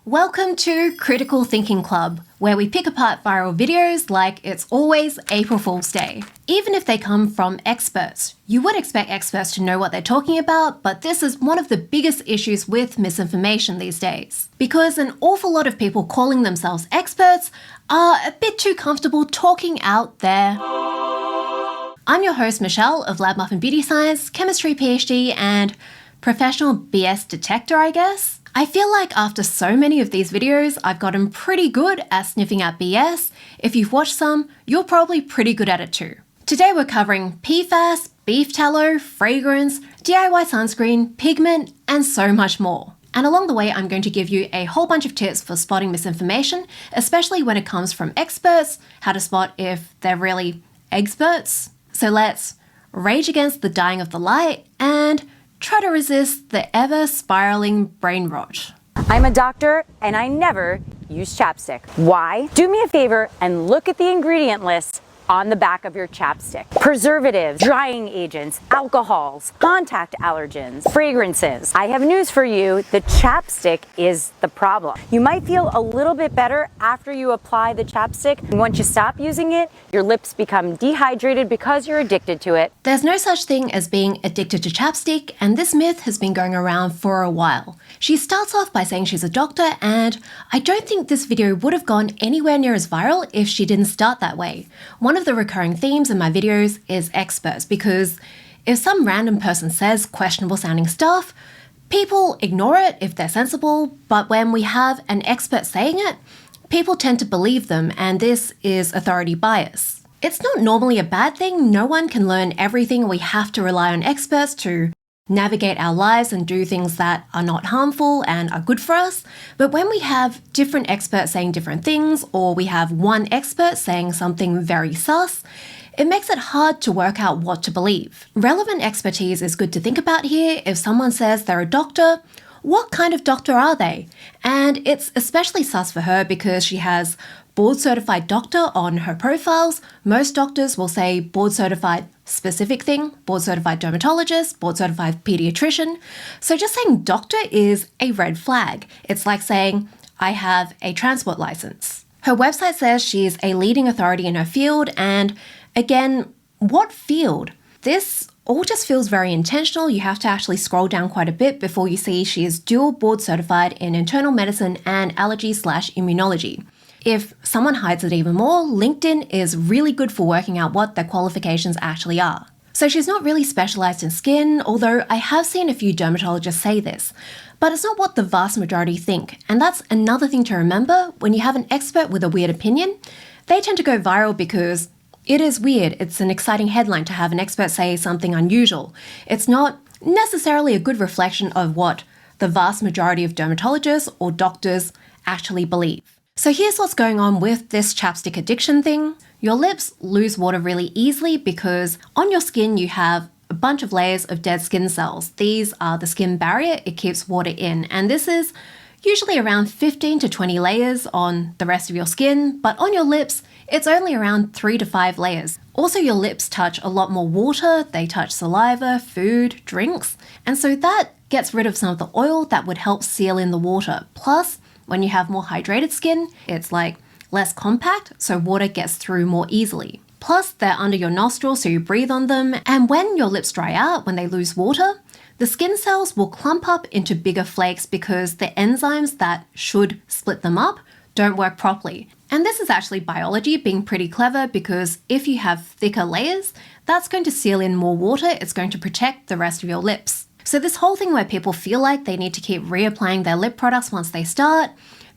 Welcome to Critical Thinking Club, where we pick apart viral videos like it's always April Fool's Day. Even if they come from experts, you would expect experts to know what they're talking about, but this is one of the biggest issues with misinformation these days. Because an awful lot of people calling themselves experts are a bit too comfortable talking out there. I'm your host Michelle of Lab Muffin Beauty Science, Chemistry PhD, and professional BS detector, I guess. I feel like after so many of these videos, I've gotten pretty good at sniffing out BS. If you've watched some, you're probably pretty good at it too. Today we're covering PFAS, beef tallow, fragrance, DIY sunscreen, pigment, and so much more. And along the way, I'm going to give you a whole bunch of tips for spotting misinformation, especially when it comes from experts, how to spot if they're really experts. So let's rage against the dying of the light and try to resist the ever-spiraling brain rot. I'm a doctor and I never use chapstick. Why? Do me a favor and look at the ingredient list on the back of your chapstick. Preservatives, drying agents, alcohols, contact allergens, fragrances. I have news for you, the chapstick is the problem. You might feel a little bit better after you apply the chapstick. And once you stop using it, your lips become dehydrated because you're addicted to it. There's no such thing as being addicted to chapstick, and this myth has been going around for a while. She starts off by saying she's a doctor, and I don't think this video would have gone anywhere near as viral if she didn't start that way. One of the recurring themes in my videos is experts, because if some random person says questionable sounding stuff, people ignore it if they're sensible, but when we have an expert saying it, people tend to believe them, and this is authority bias. It's not normally a bad thing. No one can learn everything. We have to rely on experts to navigate our lives and do things that are not harmful and are good for us. But when we have different experts saying different things, or we have one expert saying something very sus, it makes it hard to work out what to believe. Relevant expertise is good to think about here. If someone says they're a doctor, what kind of doctor are they? And it's especially sus for her because she has board certified doctor on her profiles. Most doctors will say board certified specific thing, board certified dermatologist, board certified pediatrician. So just saying doctor is a red flag. It's like saying, I have a transport license. Her website says she's a leading authority in her field, and again, what field? This all just feels very intentional. You have to actually scroll down quite a bit before you see she is dual board certified in internal medicine and allergy/immunology. If someone hides it even more, LinkedIn is really good for working out what their qualifications actually are. So she's not really specialized in skin, although I have seen a few dermatologists say this, but it's not what the vast majority think. And that's another thing to remember. When you have an expert with a weird opinion, they tend to go viral because it is weird. It's an exciting headline to have an expert say something unusual. It's not necessarily a good reflection of what the vast majority of dermatologists or doctors actually believe. So here's what's going on with this chapstick addiction thing. Your lips lose water really easily because on your skin you have a bunch of layers of dead skin cells. These are the skin barrier. It keeps water in, and this is usually around 15 to 20 layers on the rest of your skin, but on your lips, it's only around 3 to 5 layers. Also, your lips touch a lot more water. They touch saliva, food, drinks, and so that gets rid of some of the oil that would help seal in the water. Plus, when you have more hydrated skin, it's like less compact, so water gets through more easily. Plus, they're under your nostrils, so you breathe on them, and when your lips dry out, when they lose water, the skin cells will clump up into bigger flakes because the enzymes that should split them up don't work properly. And this is actually biology being pretty clever, because if you have thicker layers, that's going to seal in more water. It's going to protect the rest of your lips. So this whole thing where people feel like they need to keep reapplying their lip products once they start,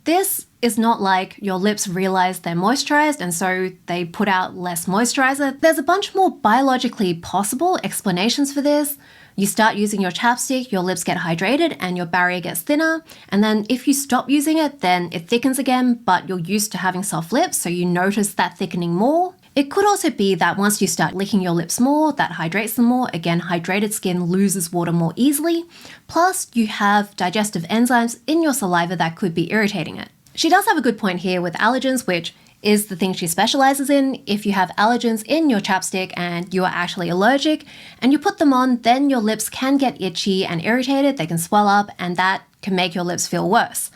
this is not like your lips realize they're moisturized and so they put out less moisturizer. There's a bunch more biologically possible explanations for this. You start using your chapstick, your lips get hydrated and your barrier gets thinner. And then if you stop using it, then it thickens again, but you're used to having soft lips, so you notice that thickening more. It could also be that once you start licking your lips more, that hydrates them more. Again, hydrated skin loses water more easily. Plus, you have digestive enzymes in your saliva that could be irritating it. She does have a good point here with allergens, which is the thing she specializes in. If you have allergens in your chapstick and you are actually allergic and you put them on, then your lips can get itchy and irritated. They can swell up and that can make your lips feel worse.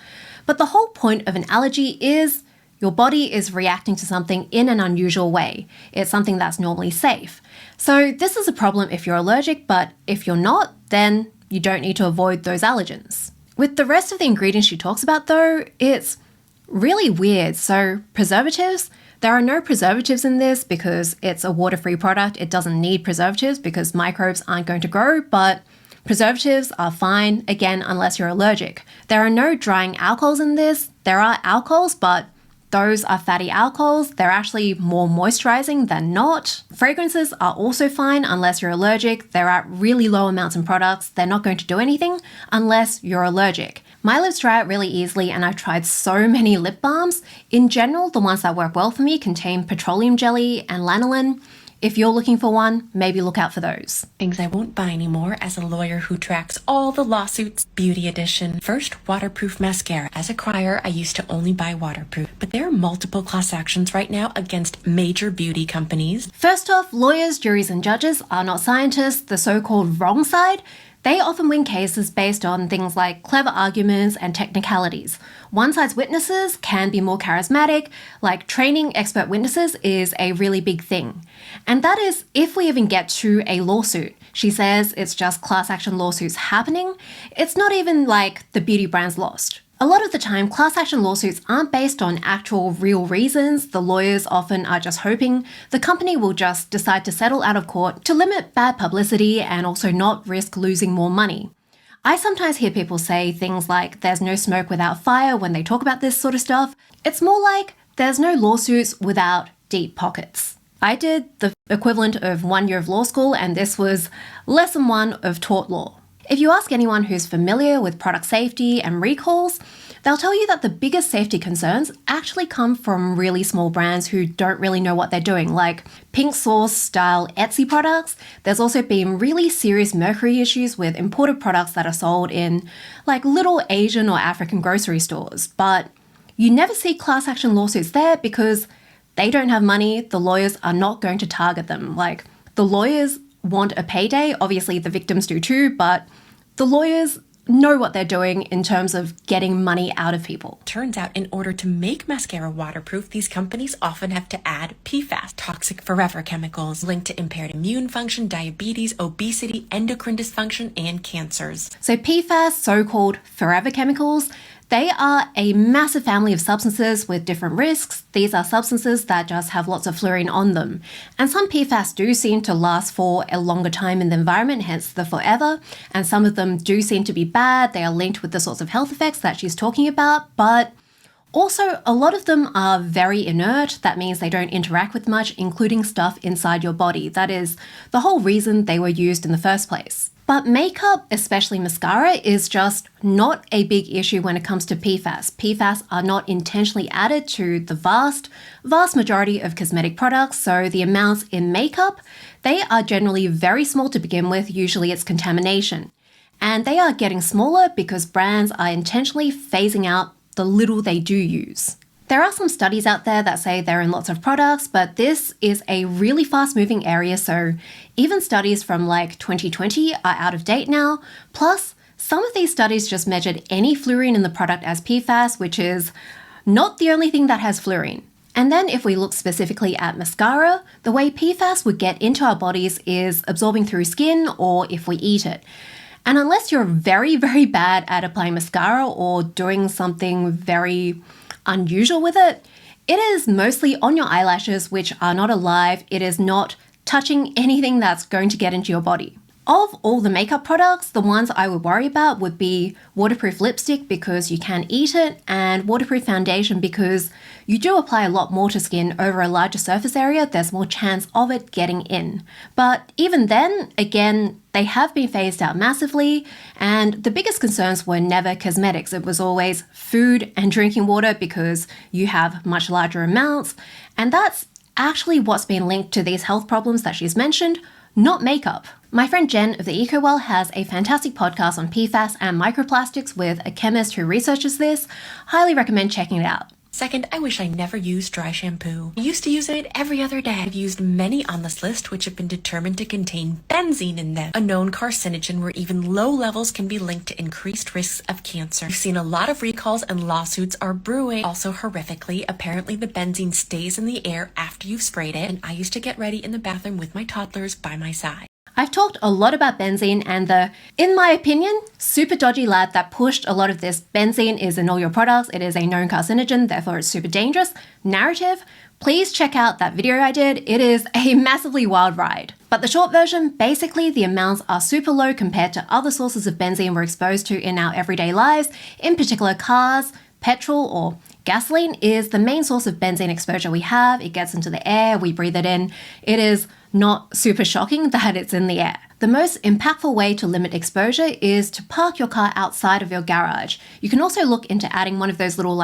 But the whole point of an allergy is your body is reacting to something in an unusual way. It's something that's normally safe. So this is a problem if you're allergic, but if you're not, then you don't need to avoid those allergens. With the rest of the ingredients she talks about though, it's really weird. So preservatives, there are no preservatives in this because it's a water-free product. It doesn't need preservatives because microbes aren't going to grow, but preservatives are fine, again, unless you're allergic. There are no drying alcohols in this. There are alcohols, but those are fatty alcohols. They're actually more moisturizing than not. Fragrances are also fine unless you're allergic. They're at really low amounts in products. They're not going to do anything unless you're allergic. My lips dry out really easily and I've tried so many lip balms. In general, the ones that work well for me contain petroleum jelly and lanolin. If you're looking for one, maybe look out for those. Things I won't buy anymore as a lawyer who tracks all the lawsuits. Beauty edition. First, waterproof mascara. As a crier, I used to only buy waterproof, but there are multiple class actions right now against major beauty companies. First off, lawyers, juries, and judges are not scientists, the so-called wrong side. They often win cases based on things like clever arguments and technicalities. One side's witnesses can be more charismatic, like training expert witnesses is a really big thing. And that is if we even get to a lawsuit. She says it's just class action lawsuits happening. It's not even like the beauty brand's lost. A lot of the time, class action lawsuits aren't based on actual real reasons. The lawyers often are just hoping the company will just decide to settle out of court to limit bad publicity and also not risk losing more money. I sometimes hear people say things like there's no smoke without fire when they talk about this sort of stuff. It's more like there's no lawsuits without deep pockets. I did the equivalent of 1 year of law school and this was lesson 1 of tort law. If you ask anyone who's familiar with product safety and recalls, they'll tell you that the biggest safety concerns actually come from really small brands who don't really know what they're doing, like Pink Sauce style Etsy products. There's also been really serious mercury issues with imported products that are sold in like little Asian or African grocery stores. But you never see class action lawsuits there because they don't have money. The lawyers are not going to target them. Like the lawyers want a payday. Obviously the victims do too, but the lawyers know what they're doing in terms of getting money out of people. Turns out in order to make mascara waterproof, these companies often have to add PFAS, toxic forever chemicals, linked to impaired immune function, diabetes, obesity, endocrine dysfunction, and cancers. So PFAS, so-called forever chemicals, they are a massive family of substances with different risks. These are substances that just have lots of fluorine on them. And some PFAS do seem to last for a longer time in the environment, hence the forever. And some of them do seem to be bad. They are linked with the sorts of health effects that she's talking about. But also, a lot of them are very inert. That means they don't interact with much, including stuff inside your body. That is the whole reason they were used in the first place. But makeup, especially mascara, is just not a big issue when it comes to PFAS. PFAS are not intentionally added to the vast majority of cosmetic products, so the amounts in makeup, they are generally very small to begin with. Usually it's contamination. And they are getting smaller because brands are intentionally phasing out the little they do use. There are some studies out there that say they're in lots of products, but this is a really fast-moving area, so even studies from like 2020 are out of date now. Plus, some of these studies just measured any fluorine in the product as PFAS, which is not the only thing that has fluorine. And then if we look specifically at mascara, the way PFAS would get into our bodies is absorbing through skin or if we eat it. And unless you're very, very bad at applying mascara or doing something very unusual with it, it is mostly on your eyelashes, which are not alive. It is not touching anything that's going to get into your body. Of all the makeup products, the ones I would worry about would be waterproof lipstick because you can eat it, and waterproof foundation because you do apply a lot more to skin over a larger surface area. There's more chance of it getting in. But even then, again, they have been phased out massively, and the biggest concerns were never cosmetics. It was always food and drinking water because you have much larger amounts, and that's actually what's been linked to these health problems that she's mentioned, not makeup. My friend Jen of the EcoWell has a fantastic podcast on PFAS and microplastics with a chemist who researches this. Highly recommend checking it out. Second, I wish I never used dry shampoo. I used to use it every other day. I've used many on this list which have been determined to contain benzene in them, a known carcinogen where even low levels can be linked to increased risks of cancer. We've seen a lot of recalls and lawsuits are brewing. Also horrifically, apparently the benzene stays in the air after you've sprayed it, and I used to get ready in the bathroom with my toddlers by my side. I've talked a lot about benzene and the, in my opinion, super dodgy lab that pushed a lot of this benzene is in all your products, it is a known carcinogen, therefore it's super dangerous narrative. Please check out that video I did. It is a massively wild ride. But the short version, basically the amounts are super low compared to other sources of benzene we're exposed to in our everyday lives, in particular cars, petrol or gasoline is the main source of benzene exposure we have. It gets into the air, we breathe it in. It is not super shocking that it's in the air. The most impactful way to limit exposure is to park your car outside of your garage. You can also look into adding one of those little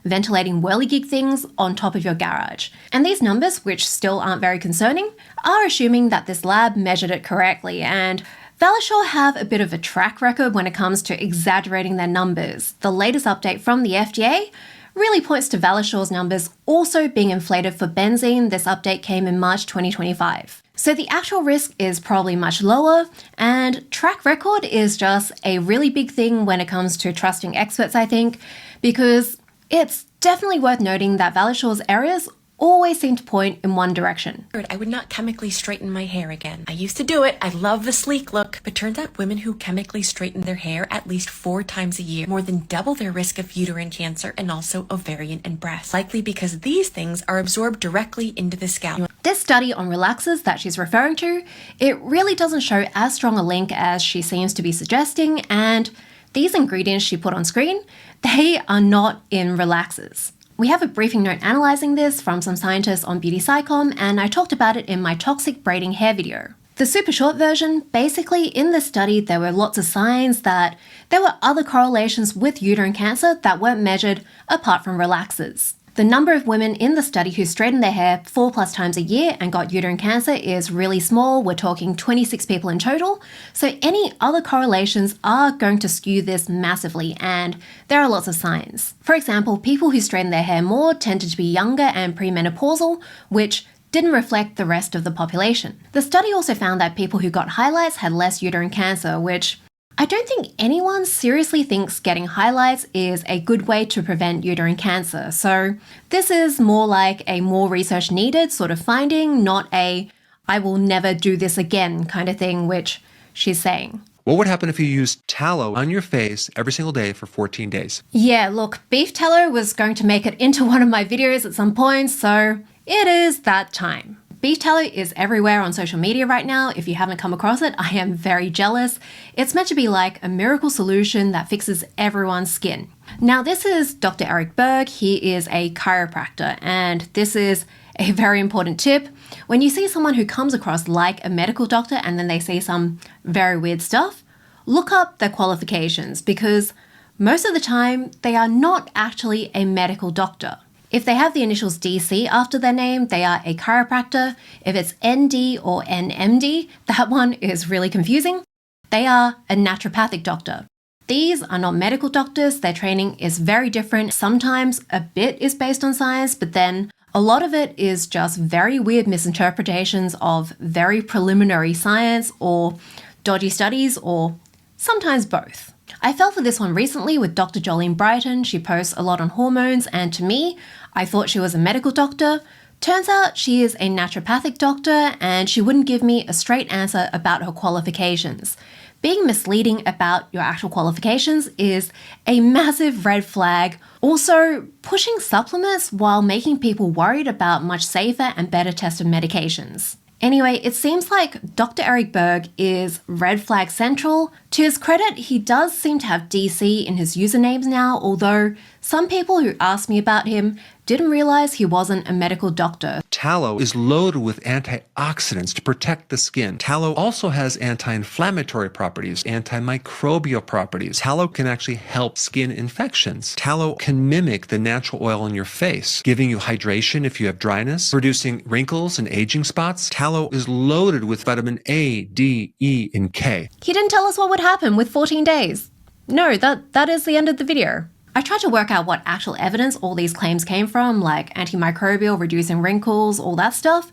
ventilating whirligig things on top of your garage. And these numbers, which still aren't very concerning, are assuming that this lab measured it correctly, and Valisure have a bit of a track record when it comes to exaggerating their numbers. The latest update from the FDA really points to Valissure's numbers also being inflated for benzene. This update came in March 2025. So the actual risk is probably much lower, and track record is just a really big thing when it comes to trusting experts, I think, because it's definitely worth noting that Valissure's errors always seem to point in one direction. I would not chemically straighten my hair again. I used to do it. I love the sleek look, but turns out women who chemically straighten their hair at least 4 times a year more than double their risk of uterine cancer and also ovarian and breast, likely because these things are absorbed directly into the scalp. This study on relaxers that she's referring to, it really doesn't show as strong a link as she seems to be suggesting, and these ingredients she put on screen, they are not in relaxers. We have a briefing note analysing this from some scientists on Beauty Psychom, and I talked about it in my toxic braiding hair video. The super short version, basically in this study there were lots of signs that there were other correlations with uterine cancer that weren't measured apart from relaxers. The number of women in the study who straightened their hair 4+ times a year and got uterine cancer is really small. We're talking 26 people in total. So any other correlations are going to skew this massively, and there are lots of signs. For example, people who straightened their hair more tended to be younger and premenopausal, which didn't reflect the rest of the population. The study also found that people who got highlights had less uterine cancer, which I don't think anyone seriously thinks getting highlights is a good way to prevent uterine cancer. So this is more like a more research needed sort of finding, not a I will never do this again kind of thing, which she's saying. What would happen if you used tallow on your face every single day for 14 days? Yeah, look, beef tallow was going to make it into one of my videos at some point, so it is that time. Beef tallow is everywhere on social media right now. If you haven't come across it, I am very jealous. It's meant to be like a miracle solution that fixes everyone's skin. Now, this is Dr. Eric Berg. He is a chiropractor, and this is a very important tip. When you see someone who comes across like a medical doctor and then they say some very weird stuff, look up their qualifications, because most of the time they are not actually a medical doctor. If they have the initials DC after their name, they are a chiropractor. If it's ND or NMD, that one is really confusing. They are a naturopathic doctor. These are not medical doctors. Their training is very different. Sometimes a bit is based on science, but then a lot of it is just very weird misinterpretations of very preliminary science or dodgy studies, or sometimes both. I fell for this one recently with Dr. Julian Brighton. She posts a lot on hormones, and to me, I thought she was a medical doctor. Turns out she is a naturopathic doctor, and she wouldn't give me a straight answer about her qualifications. Being misleading about your actual qualifications is a massive red flag. Also, pushing supplements while making people worried about much safer and better tested medications. Anyway, it seems like Dr. Eric Berg is red flag central. To his credit, he does seem to have DC in his usernames now, although some people who asked me about him didn't realize he wasn't a medical doctor. Tallow is loaded with antioxidants to protect the skin. Tallow also has anti-inflammatory properties, antimicrobial properties. Tallow can actually help skin infections. Tallow can mimic the natural oil on your face, giving you hydration if you have dryness, reducing wrinkles and aging spots. Tallow is loaded with vitamin A, D, E, and K. He didn't tell us what would happen with 14 days. No, that is the end of the video. I tried to work out what actual evidence all these claims came from, like antimicrobial, reducing wrinkles, all that stuff,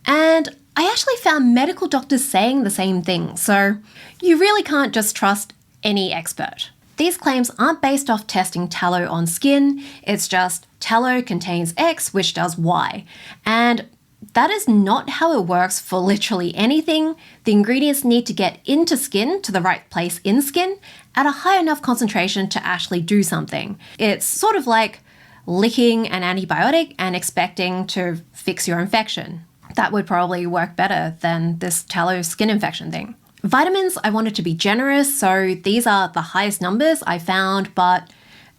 and I actually found medical doctors saying the same thing, so you really can't just trust any expert. These claims aren't based off testing tallow on skin, it's just tallow contains X, which does Y, and that is not how it works for literally anything. The ingredients need to get into skin, to the right place in skin, at a high enough concentration to actually do something. It's sort of like licking an antibiotic and expecting to fix your infection. That would probably work better than this tallow skin infection thing. Vitamins, I wanted to be generous, so these are the highest numbers I found, but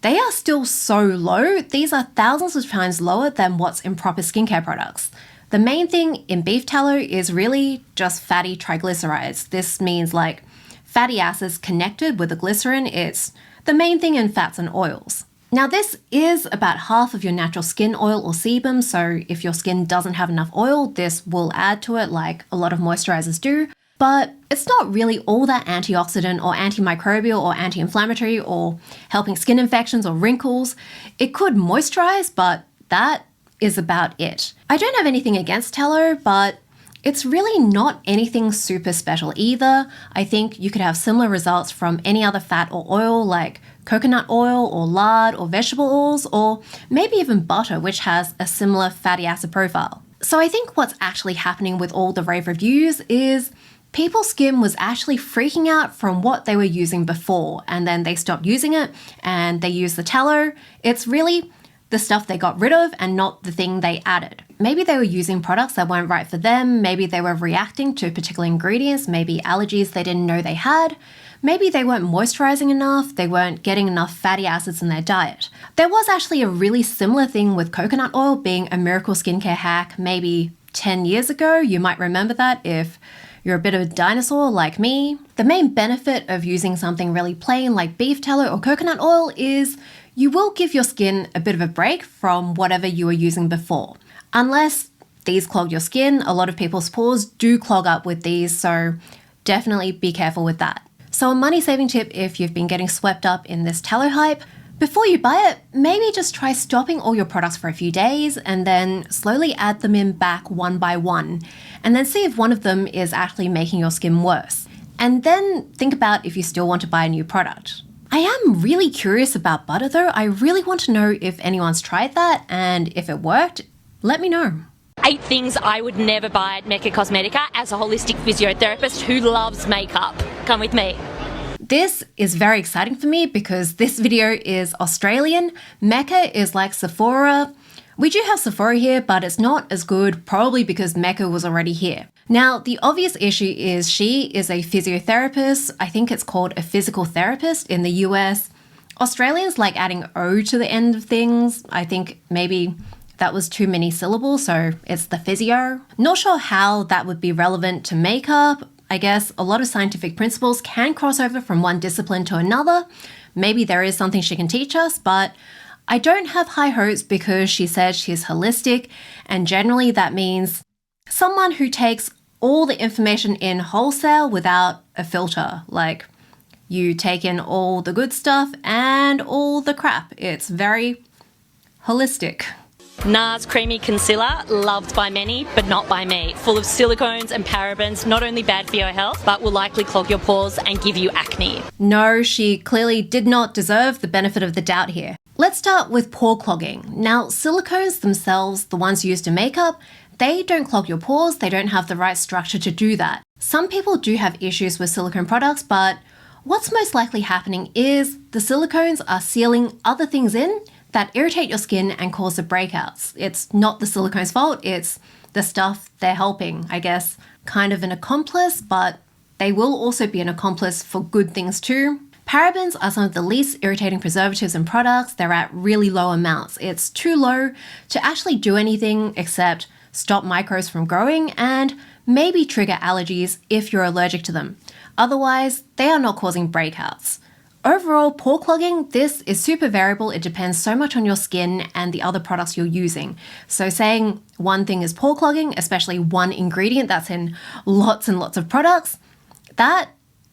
they are still so low. These are thousands of times lower than what's in proper skincare products. The main thing in beef tallow is really just fatty triglycerides. This means like fatty acids connected with the glycerin. It's the main thing in fats and oils. Now this is about half of your natural skin oil or sebum, so if your skin doesn't have enough oil, this will add to it like a lot of moisturizers do. But it's not really all that antioxidant or antimicrobial or anti-inflammatory or helping skin infections or wrinkles. It could moisturize, but that is about it. I don't have anything against tallow, but it's really not anything super special either. I think you could have similar results from any other fat or oil like coconut oil or lard or vegetable oils, or maybe even butter, which has a similar fatty acid profile. So I think what's actually happening with all the rave reviews is people's skin was actually freaking out from what they were using before, and then they stopped using it and they used the tallow. It's really the stuff they got rid of and not the thing they added. Maybe they were using products that weren't right for them, maybe they were reacting to particular ingredients, maybe allergies they didn't know they had, maybe they weren't moisturizing enough, they weren't getting enough fatty acids in their diet. There was actually a really similar thing with coconut oil being a miracle skincare hack maybe 10 years ago. You might remember that if you're a bit of a dinosaur like me. The main benefit of using something really plain like beef tallow or coconut oil is you will give your skin a bit of a break from whatever you were using before. Unless these clog your skin, a lot of people's pores do clog up with these, so definitely be careful with that. So a money-saving tip if you've been getting swept up in this tallow hype, before you buy it, maybe just try stopping all your products for a few days and then slowly add them in back one by one, and then see if one of them is actually making your skin worse. And then think about if you still want to buy a new product. I am really curious about butter though. I really want to know if anyone's tried that, and if it worked, let me know. 8 things I would never buy at Mecca Cosmetica as a holistic physiotherapist who loves makeup. Come with me. This is very exciting for me because this video is Australian. Mecca is like Sephora. We do have Sephora here, but it's not as good, probably because Mecca was already here. Now, the obvious issue is she is a physiotherapist. I think it's called a physical therapist in the US. Australians like adding O to the end of things. I think maybe that was too many syllables, so it's the physio. Not sure how that would be relevant to makeup. I guess a lot of scientific principles can cross over from one discipline to another. Maybe there is something she can teach us, but I don't have high hopes because she says she's holistic, and generally that means someone who takes all the information in wholesale without a filter. Like, you take in all the good stuff and all the crap. It's very holistic. NARS Creamy Concealer, loved by many, but not by me. Full of silicones and parabens, not only bad for your health, but will likely clog your pores and give you acne. No, she clearly did not deserve the benefit of the doubt here. Let's start with pore clogging. Now, silicones themselves, the ones used in makeup, they don't clog your pores, they don't have the right structure to do that. Some people do have issues with silicone products, but what's most likely happening is the silicones are sealing other things in that irritate your skin and cause the breakouts. It's not the silicone's fault, it's the stuff they're helping. I guess kind of an accomplice, but they will also be an accomplice for good things too. Parabens are some of the least irritating preservatives in products. They're at really low amounts. It's too low to actually do anything except stop microbes from growing and maybe trigger allergies if you're allergic to them. Otherwise, they are not causing breakouts. Overall, pore clogging, this is super variable. It depends so much on your skin and the other products you're using. So saying one thing is pore clogging, especially one ingredient that's in lots and lots of products, that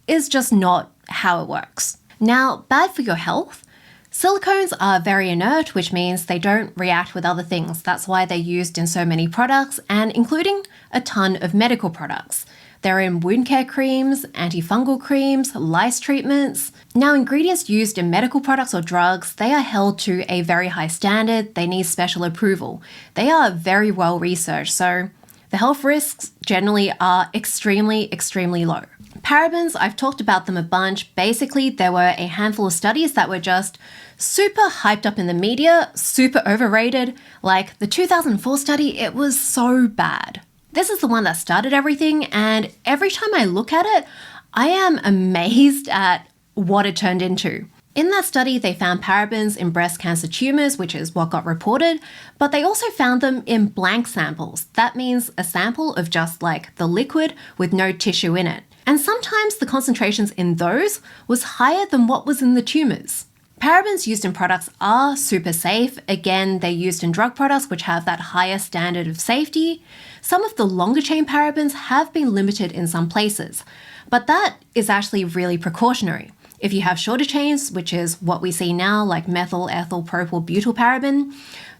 is just not how it works. Now, bad for your health. Silicones are very inert, which means they don't react with other things. That's why they're used in so many products, and including a ton of medical products. They're in wound care creams, antifungal creams, lice treatments. Now, ingredients used in medical products or drugs, they are held to a very high standard. They need special approval. They are very well researched, so the health risks generally are extremely, extremely low. Parabens, I've talked about them a bunch. Basically, there were a handful of studies that were just super hyped up in the media, super overrated. Like the 2004 study, it was so bad. This is the one that started everything, and every time I look at it, I am amazed at what it turned into. In that study, they found parabens in breast cancer tumors, which is what got reported, but they also found them in blank samples. That means a sample of just like the liquid with no tissue in it. And sometimes the concentrations in those was higher than what was in the tumors. Parabens used in products are super safe. Again, they're used in drug products which have that higher standard of safety. Some of the longer chain parabens have been limited in some places, but that is actually really precautionary. If you have shorter chains, which is what we see now, like methyl, ethyl, propyl, butyl paraben,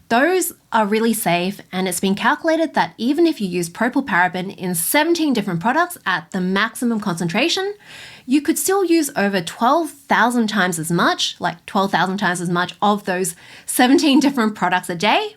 those are really safe, and it's been calculated that even if you use propylparaben in 17 different products at the maximum concentration, you could still use over 12,000 times as much, like 12,000 times as much of those 17 different products a day,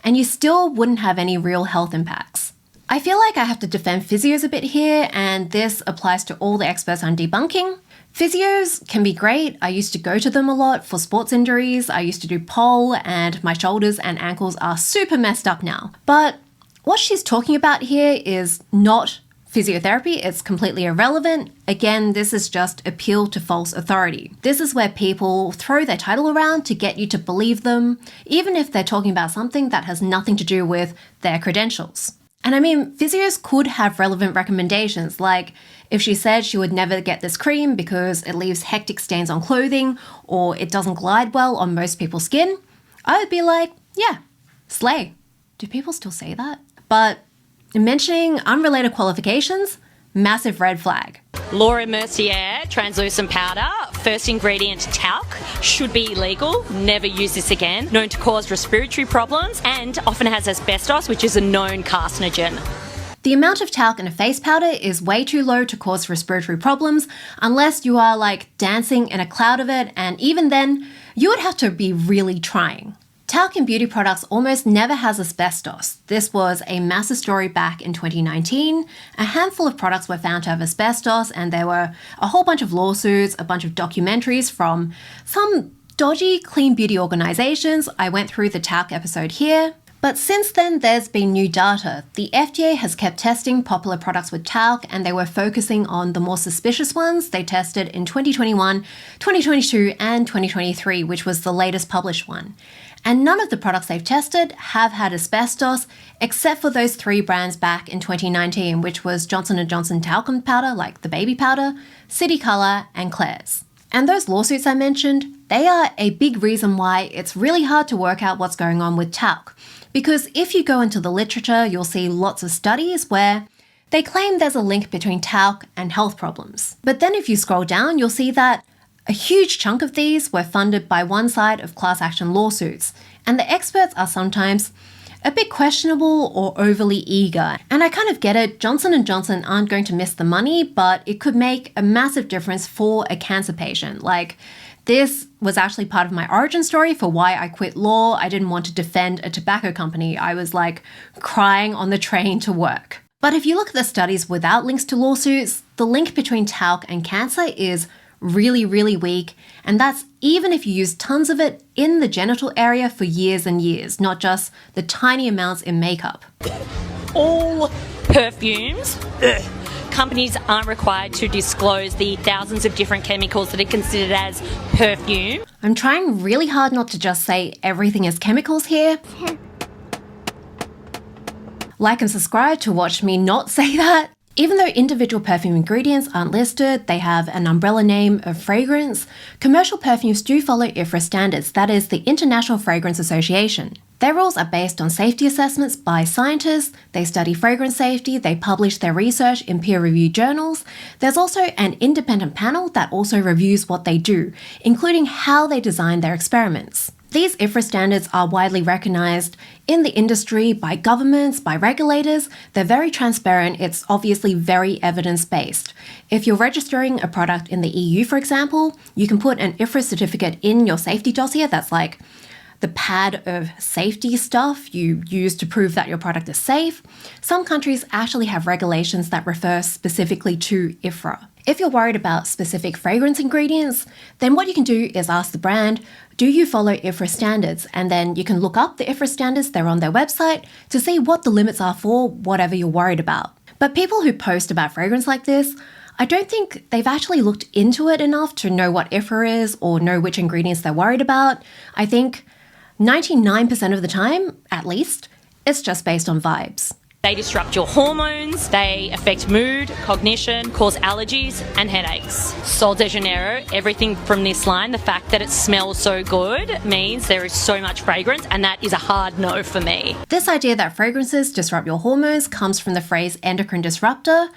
and you still wouldn't have any real health impacts. I feel like I have to defend physios a bit here, and this applies to all the experts on debunking. Physios can be great. I used to go to them a lot for sports injuries. I used to do pole, and my shoulders and ankles are super messed up now. But what she's talking about here is not physiotherapy. It's completely irrelevant. Again, this is just appeal to false authority. This is where people throw their title around to get you to believe them, even if they're talking about something that has nothing to do with their credentials. And I mean, physios could have relevant recommendations, like if she said she would never get this cream because it leaves hectic stains on clothing or it doesn't glide well on most people's skin, I would be like, yeah, slay. Do people still say that? But mentioning unrelated qualifications, massive red flag. Laura Mercier translucent powder, first ingredient talc, should be illegal, never use this again, known to cause respiratory problems and often has asbestos, which is a known carcinogen. The amount of talc in a face powder is way too low to cause respiratory problems unless you are like dancing in a cloud of it, and even then, you would have to be really trying. Talc in beauty products almost never has asbestos. This was a massive story back in 2019. A handful of products were found to have asbestos, and there were a whole bunch of lawsuits, a bunch of documentaries from some dodgy clean beauty organizations. I went through the talc episode here. But since then, there's been new data. The FDA has kept testing popular products with talc, and they were focusing on the more suspicious ones. They tested in 2021, 2022, and 2023, which was the latest published one. And none of the products they've tested have had asbestos, except for those 3 brands back in 2019, which was Johnson & Johnson talcum powder, like the baby powder, City Color, and Claire's. And those lawsuits I mentioned, they are a big reason why it's really hard to work out what's going on with talc. Because if you go into the literature, you'll see lots of studies where they claim there's a link between talc and health problems. But then if you scroll down, you'll see that a huge chunk of these were funded by one side of class action lawsuits, and the experts are sometimes a bit questionable or overly eager. And I kind of get it, Johnson & Johnson aren't going to miss the money, but it could make a massive difference for a cancer patient. Like, this was actually part of my origin story for why I quit law. I didn't want to defend a tobacco company. I was like crying on the train to work. But if you look at the studies without links to lawsuits, the link between talc and cancer is really, really weak, and that's even if you use tons of it in the genital area for years and years, not just the tiny amounts in makeup. All perfumes, companies aren't required to disclose the thousands of different chemicals that are considered as perfume. I'm trying really hard not to just say everything is chemicals here. Like and subscribe to watch me not say that. Even though individual perfume ingredients aren't listed, they have an umbrella name of fragrance, commercial perfumes do follow IFRA standards, that is the International Fragrance Association. Their rules are based on safety assessments by scientists, they study fragrance safety, they publish their research in peer-reviewed journals. There's also an independent panel that also reviews what they do, including how they design their experiments. These IFRA standards are widely recognised in the industry by governments, by regulators. They're very transparent. It's obviously very evidence-based. If you're registering a product in the EU, for example, you can put an IFRA certificate in your safety dossier. That's like the pad of safety stuff you use to prove that your product is safe. Some countries actually have regulations that refer specifically to IFRA. If you're worried about specific fragrance ingredients, then what you can do is ask the brand, do you follow IFRA standards? And then you can look up the IFRA standards, they're on their website, to see what the limits are for whatever you're worried about. But people who post about fragrance like this, I don't think they've actually looked into it enough to know what IFRA is or know which ingredients they're worried about. I think 99% of the time, at least, it's just based on vibes. They disrupt your hormones, they affect mood, cognition, cause allergies and headaches. Sol de Janeiro, everything from this line, the fact that it smells so good means there is so much fragrance, and that is a hard no for me. This idea that fragrances disrupt your hormones comes from the phrase endocrine disruptor.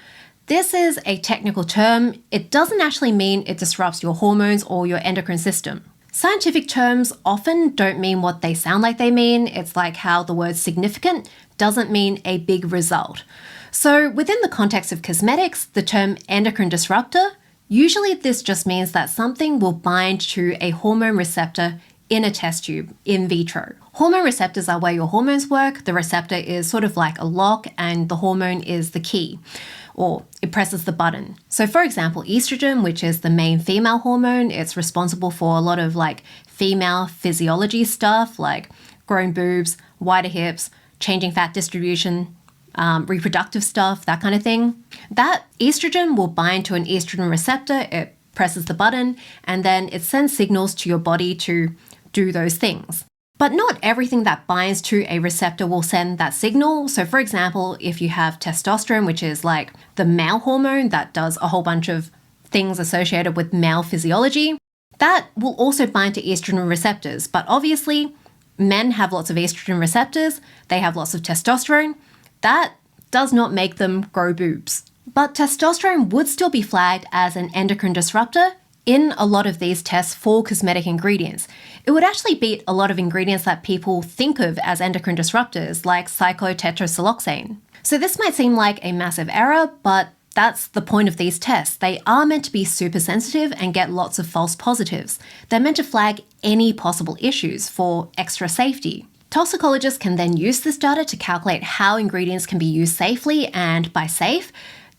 This is a technical term. It doesn't actually mean it disrupts your hormones or your endocrine system. Scientific terms often don't mean what they sound like they mean. It's like how the word significant doesn't mean a big result. So within the context of cosmetics, the term endocrine disruptor, usually this just means that something will bind to a hormone receptor in a test tube, in vitro. Hormone receptors are where your hormones work. The receptor is sort of like a lock and the hormone is the key, or it presses the button. So for example, estrogen, which is the main female hormone, it's responsible for a lot of like female physiology stuff like growing boobs, wider hips, changing fat distribution, reproductive stuff, that kind of thing. That estrogen will bind to an estrogen receptor, it presses the button, and then it sends signals to your body to do those things. But not everything that binds to a receptor will send that signal. So for example, if you have testosterone, which is like the male hormone that does a whole bunch of things associated with male physiology, that will also bind to estrogen receptors. But obviously, men have lots of estrogen receptors, they have lots of testosterone. That does not make them grow boobs. But testosterone would still be flagged as an endocrine disruptor in a lot of these tests for cosmetic ingredients. It would actually beat a lot of ingredients that people think of as endocrine disruptors, like cyclotetrasiloxane. So this might seem like a massive error, but that's the point of these tests. They are meant to be super sensitive and get lots of false positives. They're meant to flag any possible issues for extra safety. Toxicologists can then use this data to calculate how ingredients can be used safely, and by safe,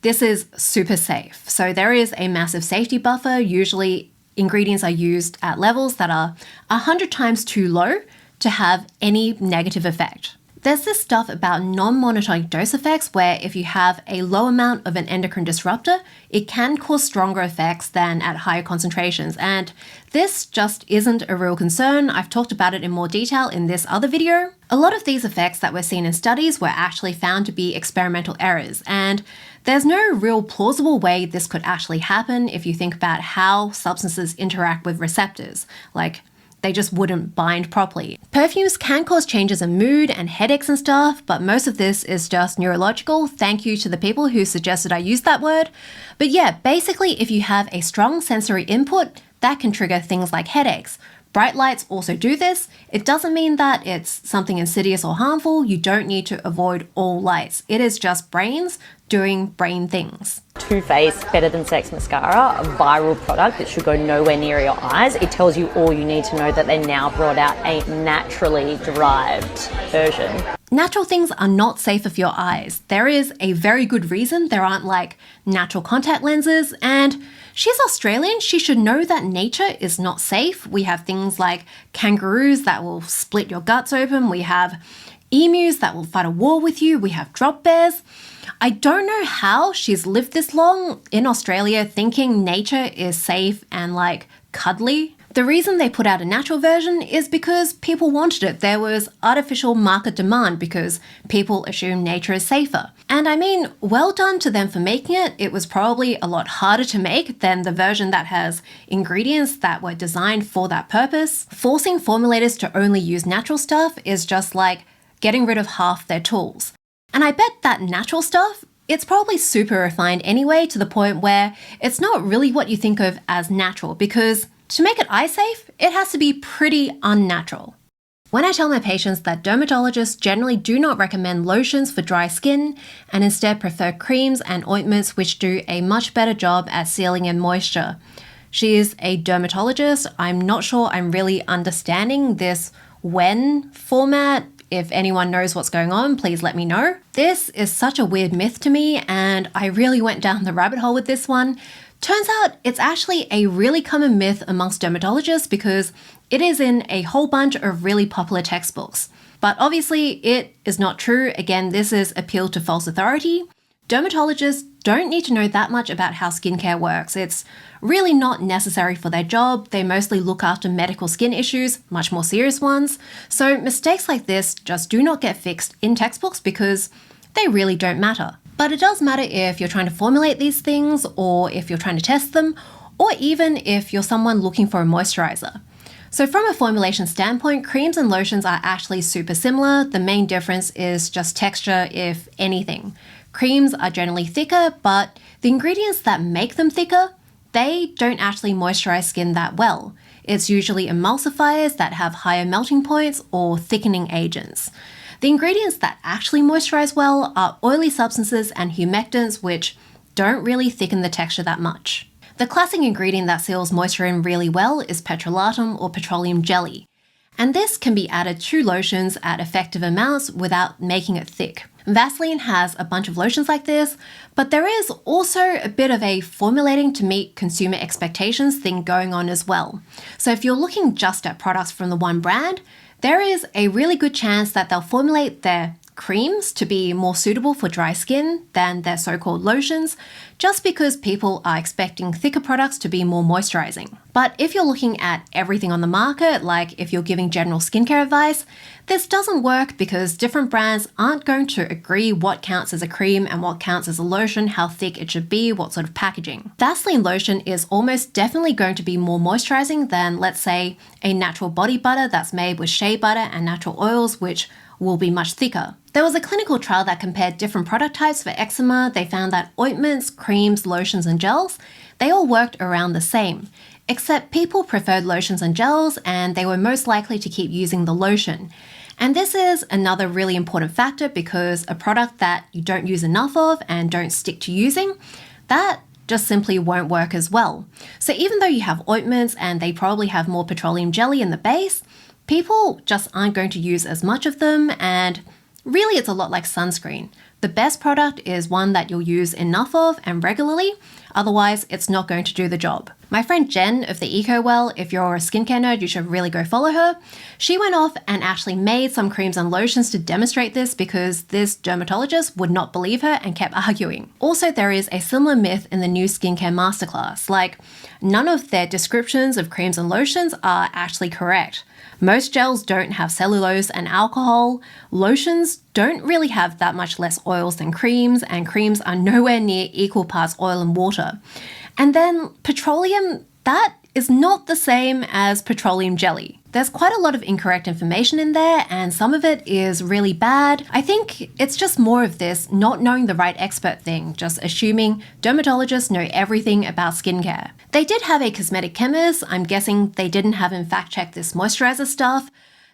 this is super safe. So there is a massive safety buffer. Usually ingredients are used at levels that are 100 times too low to have any negative effect. There's this stuff about non-monotonic dose effects where if you have a low amount of an endocrine disruptor, it can cause stronger effects than at higher concentrations. And this just isn't a real concern. I've talked about it in more detail in this other video. A lot of these effects that were seen in studies were actually found to be experimental errors. And there's no real plausible way this could actually happen if you think about how substances interact with receptors. Like, they just wouldn't bind properly. Perfumes can cause changes in mood and headaches and stuff, but most of this is just neurological. Thank you to the people who suggested I use that word. But yeah, basically if you have a strong sensory input, that can trigger things like headaches. Bright lights also do this. It doesn't mean that it's something insidious or harmful. You don't need to avoid all lights. It is just brains doing brain things. Too Faced Better Than Sex Mascara, a viral product that should go nowhere near your eyes. It tells you all you need to know that they now brought out a naturally derived version. Natural things are not safer for your eyes. There is a very good reason there aren't like natural contact lenses, and she's Australian, she should know that nature is not safe. We have things like kangaroos that will split your guts open. We have emus that will fight a war with you. We have drop bears. I don't know how she's lived this long in Australia thinking nature is safe and like cuddly. The reason they put out a natural version is because people wanted it. There was artificial market demand because people assume nature is safer. And I mean, well done to them for making it. It was probably a lot harder to make than the version that has ingredients that were designed for that purpose. Forcing formulators to only use natural stuff is just like getting rid of half their tools. And I bet that natural stuff, it's probably super refined anyway, to the point where it's not really what you think of as natural, because to make it eye safe, it has to be pretty unnatural. When I tell my patients that dermatologists generally do not recommend lotions for dry skin and instead prefer creams and ointments which do a much better job at sealing in moisture. She is a dermatologist. I'm not sure I'm really understanding this when format. If anyone knows what's going on, please let me know. This is such a weird myth to me, and I really went down the rabbit hole with this one. Turns out it's actually a really common myth amongst dermatologists because it is in a whole bunch of really popular textbooks. But obviously it is not true. Again, this is appeal to false authority. Dermatologists don't need to know that much about how skincare works. It's really not necessary for their job. They mostly look after medical skin issues, much more serious ones. So mistakes like this just do not get fixed in textbooks because they really don't matter. But it does matter if you're trying to formulate these things, or if you're trying to test them, or even if you're someone looking for a moisturizer. So from a formulation standpoint, creams and lotions are actually super similar. The main difference is just texture, if anything. Creams are generally thicker, but the ingredients that make them thicker, they don't actually moisturize skin that well. It's usually emulsifiers that have higher melting points or thickening agents. The ingredients that actually moisturize well are oily substances and humectants, which don't really thicken the texture that much. The classic ingredient that seals moisture in really well is petrolatum or petroleum jelly. And this can be added to lotions at effective amounts without making it thick. Vaseline has a bunch of lotions like this, but there is also a bit of a formulating to meet consumer expectations thing going on as well. So if you're looking just at products from the one brand, there is a really good chance that they'll formulate their creams to be more suitable for dry skin than their so-called lotions, just because people are expecting thicker products to be more moisturizing. But if you're looking at everything on the market, like if you're giving general skincare advice, this doesn't work because different brands aren't going to agree what counts as a cream and what counts as a lotion, how thick it should be, what sort of packaging. Vaseline lotion is almost definitely going to be more moisturizing than, let's say, a natural body butter that's made with shea butter and natural oils, which will be much thicker. There was a clinical trial that compared different product types for eczema. They found that ointments, creams, lotions, and gels, they all worked around the same, except people preferred lotions and gels, and they were most likely to keep using the lotion. And this is another really important factor because a product that you don't use enough of and don't stick to using, that just simply won't work as well. So even though you have ointments and they probably have more petroleum jelly in the base, people just aren't going to use as much of them, and really it's a lot like sunscreen. The best product is one that you'll use enough of and regularly, otherwise it's not going to do the job. My friend Jen of the EcoWell, if you're a skincare nerd, you should really go follow her. She went off and actually made some creams and lotions to demonstrate this because this dermatologist would not believe her and kept arguing. Also, there is a similar myth in the new skincare masterclass, like none of their descriptions of creams and lotions are actually correct. Most gels don't have cellulose and alcohol. Lotions don't really have that much less oils than creams, and creams are nowhere near equal parts oil and water. And then petroleum, that is not the same as petroleum jelly. There's quite a lot of incorrect information in there, and some of it is really bad. I think it's just more of this not knowing the right expert thing, just assuming dermatologists know everything about skincare. They did have a cosmetic chemist. I'm guessing they didn't have him fact check this moisturizer stuff.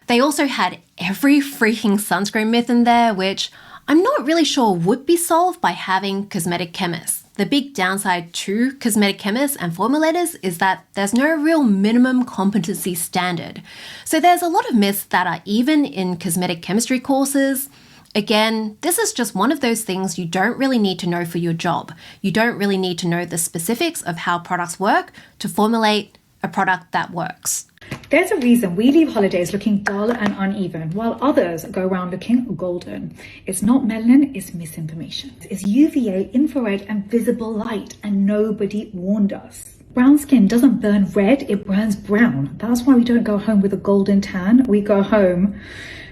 They also had every freaking sunscreen myth in there, which I'm not really sure would be solved by having cosmetic chemists. The big downside to cosmetic chemists and formulators is that there's no real minimum competency standard. So there's a lot of myths that are even in cosmetic chemistry courses. Again, this is just one of those things you don't really need to know for your job. You don't really need to know the specifics of how products work to formulate a product that works. There's a reason we leave holidays looking dull and uneven, while others go around looking golden. It's not melanin, it's misinformation. It's UVA, infrared, and visible light, and nobody warned us. Brown skin doesn't burn red, it burns brown. That's why we don't go home with a golden tan. We go home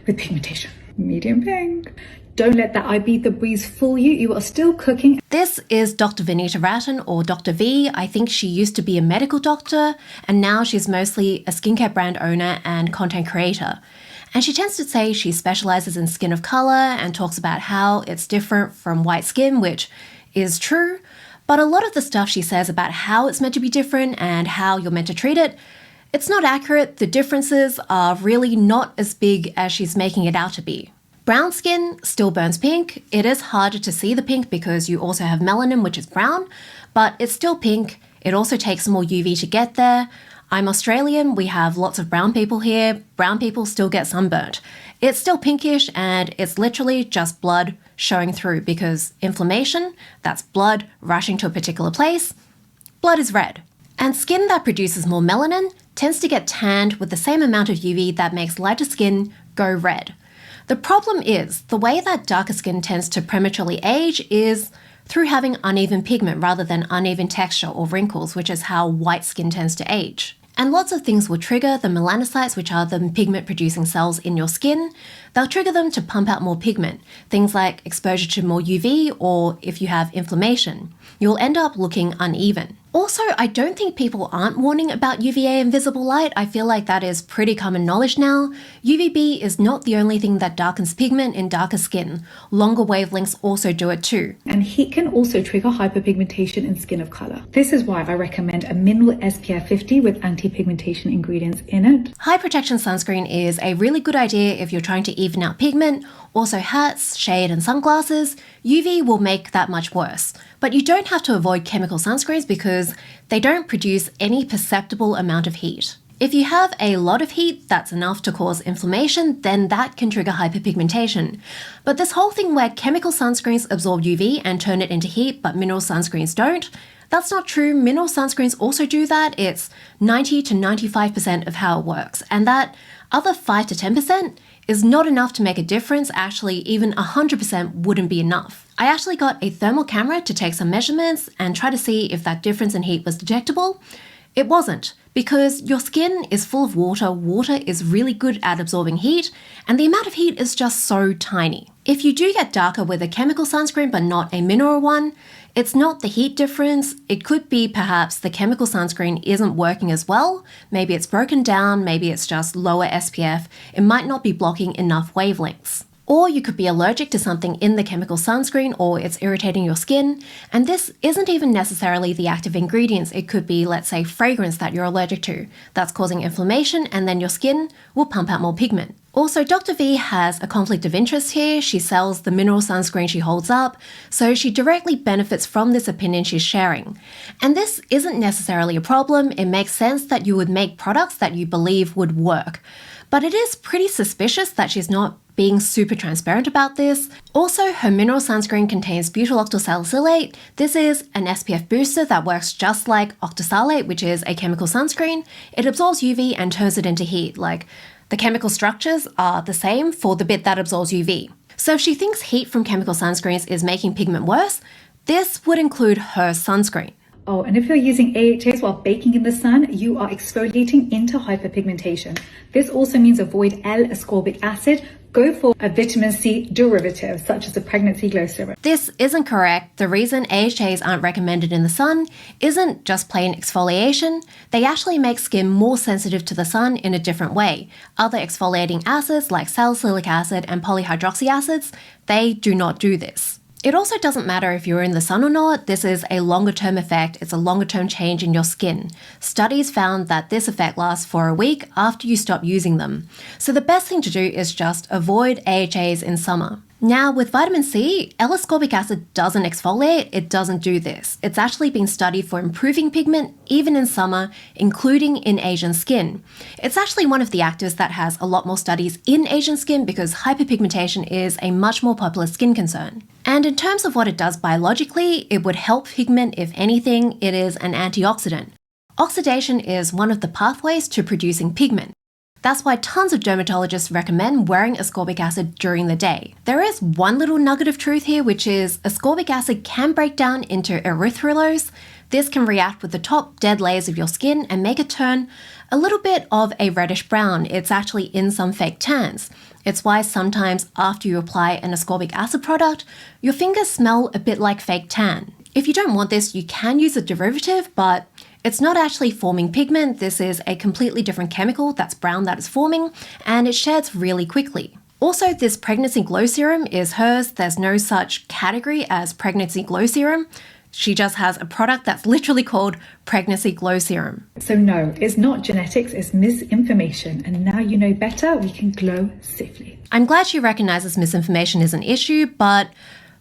with pigmentation. Medium pink. Don't let that Ibiza breeze fool you. You are still cooking. This is Dr. Vanita Rattan, or Dr. V. I think she used to be a medical doctor, and now she's mostly a skincare brand owner and content creator. And she tends to say she specializes in skin of color and talks about how it's different from white skin, which is true. But a lot of the stuff she says about how it's meant to be different and how you're meant to treat it, it's not accurate. The differences are really not as big as she's making it out to be. Brown skin still burns pink. It is harder to see the pink because you also have melanin, which is brown, but it's still pink. It also takes more UV to get there. I'm Australian, we have lots of brown people here. Brown people still get sunburnt. It's still pinkish and it's literally just blood showing through because inflammation, that's blood rushing to a particular place, blood is red. And skin that produces more melanin tends to get tanned with the same amount of UV that makes lighter skin go red. The problem is, the way that darker skin tends to prematurely age is through having uneven pigment rather than uneven texture or wrinkles, which is how white skin tends to age. And lots of things will trigger the melanocytes, which are the pigment-producing cells in your skin. They'll trigger them to pump out more pigment, things like exposure to more UV or if you have inflammation. You'll end up looking uneven. Also, I don't think people aren't warning about UVA and visible light. I feel like that is pretty common knowledge now. UVB is not the only thing that darkens pigment in darker skin. Longer wavelengths also do it too. And heat can also trigger hyperpigmentation in skin of color. This is why I recommend a mineral SPF 50 with anti-pigmentation ingredients in it. High protection sunscreen is a really good idea if you're trying to even out pigment. Also hats, shade and sunglasses. UV will make that much worse. But you don't have to avoid chemical sunscreens because they don't produce any perceptible amount of heat. If you have a lot of heat that's enough to cause inflammation, then that can trigger hyperpigmentation. But this whole thing where chemical sunscreens absorb UV and turn it into heat, but mineral sunscreens don't, that's not true. Mineral sunscreens also do that. It's 90 to 95% of how it works. And that other 5 to 10% is not enough to make a difference. Actually, even 100% wouldn't be enough. I actually got a thermal camera to take some measurements and try to see if that difference in heat was detectable. It wasn't, because your skin is full of water. Water is really good at absorbing heat, and the amount of heat is just so tiny. If you do get darker with a chemical sunscreen but not a mineral one, it's not the heat difference. It could be perhaps the chemical sunscreen isn't working as well. Maybe it's broken down, maybe it's just lower SPF. It might not be blocking enough wavelengths. Or you could be allergic to something in the chemical sunscreen, or it's irritating your skin. And this isn't even necessarily the active ingredients. It could be, let's say, fragrance that you're allergic to. That's causing inflammation, and then your skin will pump out more pigment. Also, Dr. V has a conflict of interest here. She sells the mineral sunscreen she holds up, so she directly benefits from this opinion she's sharing. And this isn't necessarily a problem. It makes sense that you would make products that you believe would work. But it is pretty suspicious that she's not being super transparent about this. Also, her mineral sunscreen contains butyl octosalicylate. This is an SPF booster that works just like octosalate, which is a chemical sunscreen. It absorbs UV and turns it into heat. Like, the chemical structures are the same for the bit that absorbs UV. So if she thinks heat from chemical sunscreens is making pigment worse, this would include her sunscreen. Oh, and if you're using AHAs while baking in the sun, you are exfoliating into hyperpigmentation. This also means avoid L-ascorbic acid. Go for a vitamin C derivative, such as a pregnancy glow serum. This isn't correct. The reason AHAs aren't recommended in the sun isn't just plain exfoliation. They actually make skin more sensitive to the sun in a different way. Other exfoliating acids like salicylic acid and polyhydroxy acids, they do not do this. It also doesn't matter if you're in the sun or not. This is a longer-term effect. It's a longer-term change in your skin. Studies found that this effect lasts for a week after you stop using them. So the best thing to do is just avoid AHAs in summer. Now, with vitamin C, L-ascorbic acid doesn't exfoliate. It doesn't do this. It's actually been studied for improving pigment, even in summer, including in Asian skin. It's actually one of the actives that has a lot more studies in Asian skin because hyperpigmentation is a much more popular skin concern. And in terms of what it does biologically, it would help pigment. If anything, it is an antioxidant. Oxidation is one of the pathways to producing pigment. That's why tons of dermatologists recommend wearing ascorbic acid during the day. There is one little nugget of truth here, which is ascorbic acid can break down into erythrulose. This can react with the top dead layers of your skin and make it turn a little bit of a reddish brown. It's actually in some fake tans. It's why sometimes after you apply an ascorbic acid product, your fingers smell a bit like fake tan. If you don't want this, you can use a derivative, but it's not actually forming pigment. This is a completely different chemical that's brown that is forming, and it sheds really quickly. Also, this pregnancy glow serum is hers. There's no such category as pregnancy glow serum. She just has a product that's literally called Pregnancy Glow Serum. So no, it's not genetics, it's misinformation. And now you know better, we can glow safely. I'm glad she recognizes misinformation is an issue, but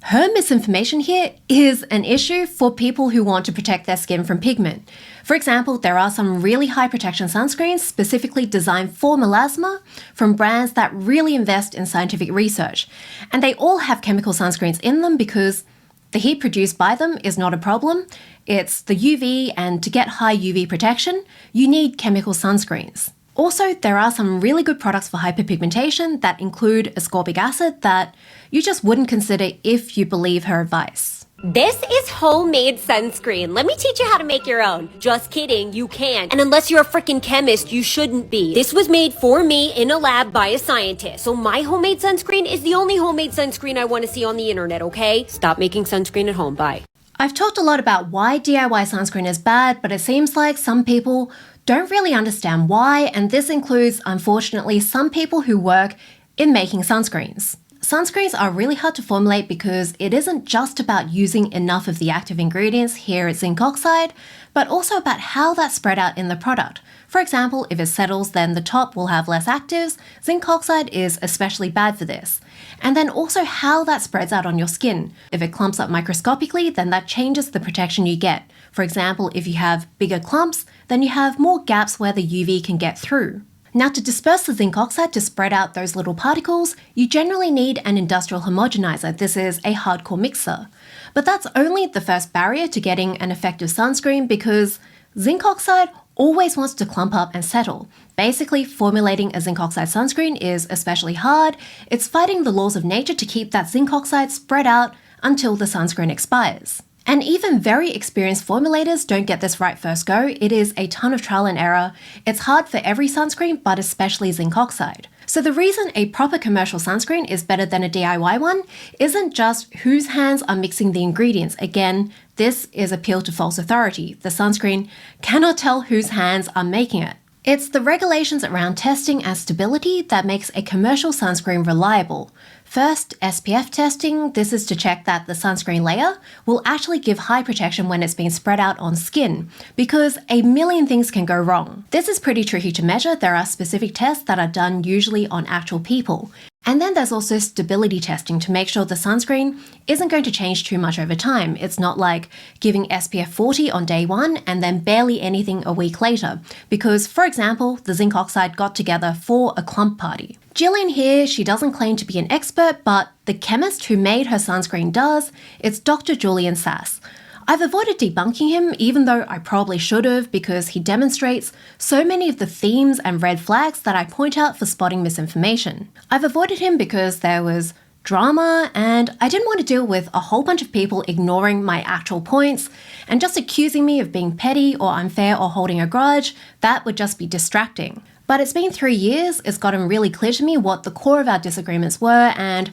her misinformation here is an issue for people who want to protect their skin from pigment. For example, there are some really high protection sunscreens specifically designed for melasma from brands that really invest in scientific research. And they all have chemical sunscreens in them because the heat produced by them is not a problem. It's the UV, and to get high UV protection, you need chemical sunscreens. Also, there are some really good products for hyperpigmentation that include ascorbic acid that you just wouldn't consider if you believe her advice. This is homemade sunscreen. Let me teach you how to make your own. Just kidding, you can't. And unless you're a freaking chemist, you shouldn't be. This was made for me in a lab by a scientist. So my homemade sunscreen is the only homemade sunscreen I want to see on the internet, okay? Stop making sunscreen at home. Bye. I've talked a lot about why DIY sunscreen is bad, but it seems like some people don't really understand why, and this includes, unfortunately, some people who work in making sunscreens. Sunscreens are really hard to formulate because it isn't just about using enough of the active ingredients, here it's zinc oxide, but also about how that's spread out in the product. For example, if it settles, then the top will have less actives. Zinc oxide is especially bad for this. And then also how that spreads out on your skin. If it clumps up microscopically, then that changes the protection you get. For example, if you have bigger clumps, then you have more gaps where the UV can get through. Now, to disperse the zinc oxide to spread out those little particles, you generally need an industrial homogenizer. This is a hardcore mixer. But that's only the first barrier to getting an effective sunscreen because zinc oxide always wants to clump up and settle. Basically, formulating a zinc oxide sunscreen is especially hard. It's fighting the laws of nature to keep that zinc oxide spread out until the sunscreen expires. And even very experienced formulators don't get this right first go. It is a ton of trial and error. It's hard for every sunscreen, but especially zinc oxide. So the reason a proper commercial sunscreen is better than a DIY one isn't just whose hands are mixing the ingredients. Again, this is appeal to false authority. The sunscreen cannot tell whose hands are making it. It's the regulations around testing and stability that makes a commercial sunscreen reliable. First, SPF testing. This is to check that the sunscreen layer will actually give high protection when it's being spread out on skin, because a million things can go wrong. This is pretty tricky to measure. There are specific tests that are done usually on actual people. And then there's also stability testing to make sure the sunscreen isn't going to change too much over time. It's not like giving SPF 40 on day one and then barely anything a week later, because, for example, the zinc oxide got together for a clump party. Jillian here, she doesn't claim to be an expert, but the chemist who made her sunscreen does. It's Dr. Julian Sass. I've avoided debunking him, even though I probably should have, because he demonstrates so many of the themes and red flags that I point out for spotting misinformation. I've avoided him because there was drama, and I didn't want to deal with a whole bunch of people ignoring my actual points and just accusing me of being petty or unfair or holding a grudge. That would just be distracting. But it's been 3 years, it's gotten really clear to me what the core of our disagreements were, and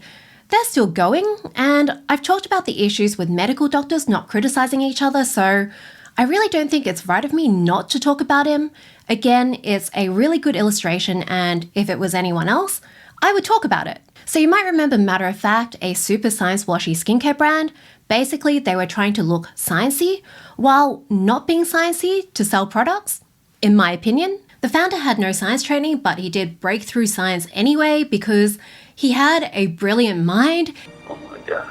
they're still going, and I've talked about the issues with medical doctors not criticizing each other, so I really don't think it's right of me not to talk about him. Again, it's a really good illustration, and if it was anyone else, I would talk about it. So you might remember Matter of Fact, a super science-washy skincare brand. Basically, they were trying to look sciencey while not being sciencey to sell products, in my opinion. The founder had no science training, but he did breakthrough science anyway because he had a brilliant mind. Oh my God.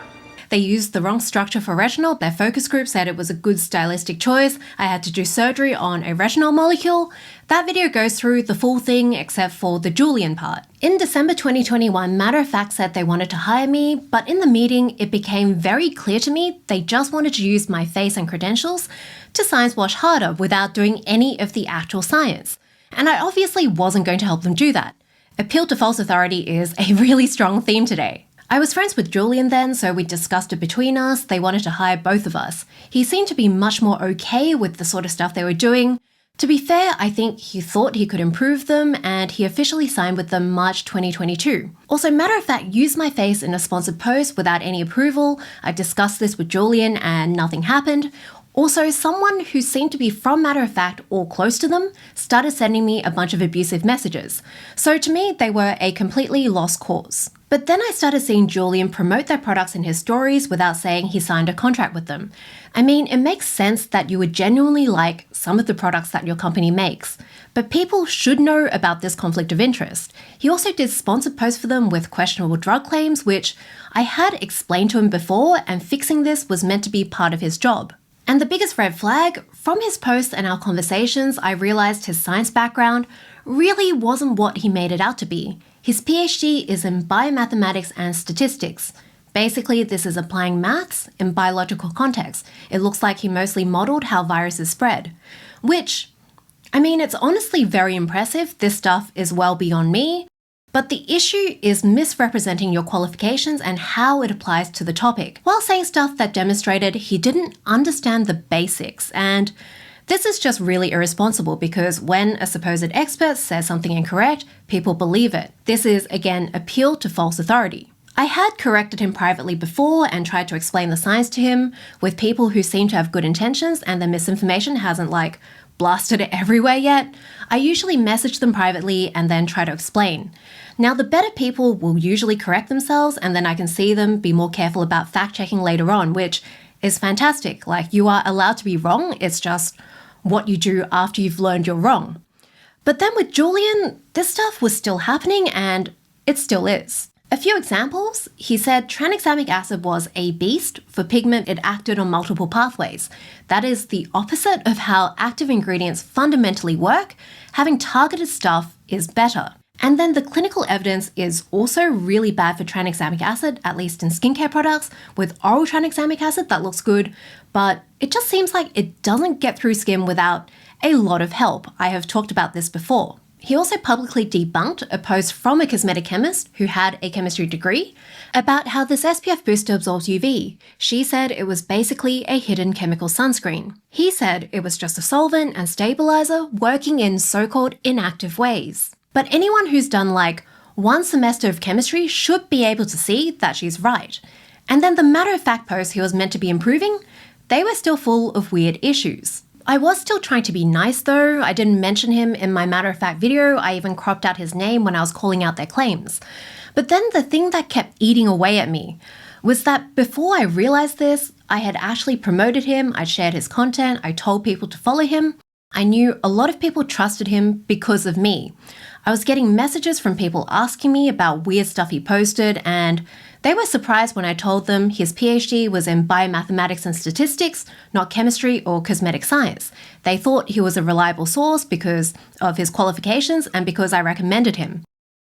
They used the wrong structure for retinol. Their focus group said it was a good stylistic choice. I had to do surgery on a retinol molecule. That video goes through the full thing except for the Julian part. In December 2021, Matter of Fact said they wanted to hire me, but in the meeting, it became very clear to me they just wanted to use my face and credentials to science wash harder without doing any of the actual science. And I obviously wasn't going to help them do that. Appeal to false authority is a really strong theme today. I was friends with Julian then, so we discussed it between us. They wanted to hire both of us. He seemed to be much more okay with the sort of stuff they were doing. To be fair, I think he thought he could improve them, and he officially signed with them March 2022. Also, matter of fact, used my face in a sponsored post without any approval. I discussed this with Julian and nothing happened. Also, someone who seemed to be from Matter of Fact or close to them started sending me a bunch of abusive messages. So to me, they were a completely lost cause. But then I started seeing Julian promote their products in his stories without saying he signed a contract with them. I mean, it makes sense that you would genuinely like some of the products that your company makes, but people should know about this conflict of interest. He also did sponsored posts for them with questionable drug claims, which I had explained to him before, and fixing this was meant to be part of his job. And the biggest red flag, from his posts and our conversations, I realized his science background really wasn't what he made it out to be. His PhD is in biomathematics and statistics. Basically, this is applying maths in biological context. It looks like he mostly modeled how viruses spread. Which, I mean, it's honestly very impressive. This stuff is well beyond me. But the issue is misrepresenting your qualifications and how it applies to the topic, while saying stuff that demonstrated he didn't understand the basics. And this is just really irresponsible because when a supposed expert says something incorrect, people believe it. This is, again, appeal to false authority. I had corrected him privately before and tried to explain the science to him with people who seem to have good intentions and the misinformation hasn't blasted it everywhere yet. I usually message them privately and then try to explain. Now, the better people will usually correct themselves and then I can see them be more careful about fact-checking later on, which is fantastic. You are allowed to be wrong, it's just what you do after you've learned you're wrong. But then with Julian, this stuff was still happening and it still is. A few examples, he said tranexamic acid was a beast. For pigment, it acted on multiple pathways. That is the opposite of how active ingredients fundamentally work. Having targeted stuff is better. And then the clinical evidence is also really bad for tranexamic acid, at least in skincare products. With oral tranexamic acid, that looks good, but it just seems like it doesn't get through skin without a lot of help. I have talked about this before. He also publicly debunked a post from a cosmetic chemist who had a chemistry degree about how this SPF booster absorbs UV. She said it was basically a hidden chemical sunscreen. He said it was just a solvent and stabilizer working in so-called inactive ways. But anyone who's done one semester of chemistry should be able to see that she's right. And then the matter-of-fact posts he was meant to be improving, they were still full of weird issues. I was still trying to be nice though. I didn't mention him in my matter-of-fact video. I even cropped out his name when I was calling out their claims. But then the thing that kept eating away at me was that before I realized this, I had actually promoted him, I'd shared his content, I told people to follow him. I knew a lot of people trusted him because of me. I was getting messages from people asking me about weird stuff he posted, and they were surprised when I told them his PhD was in biomathematics and statistics, not chemistry or cosmetic science. They thought he was a reliable source because of his qualifications and because I recommended him.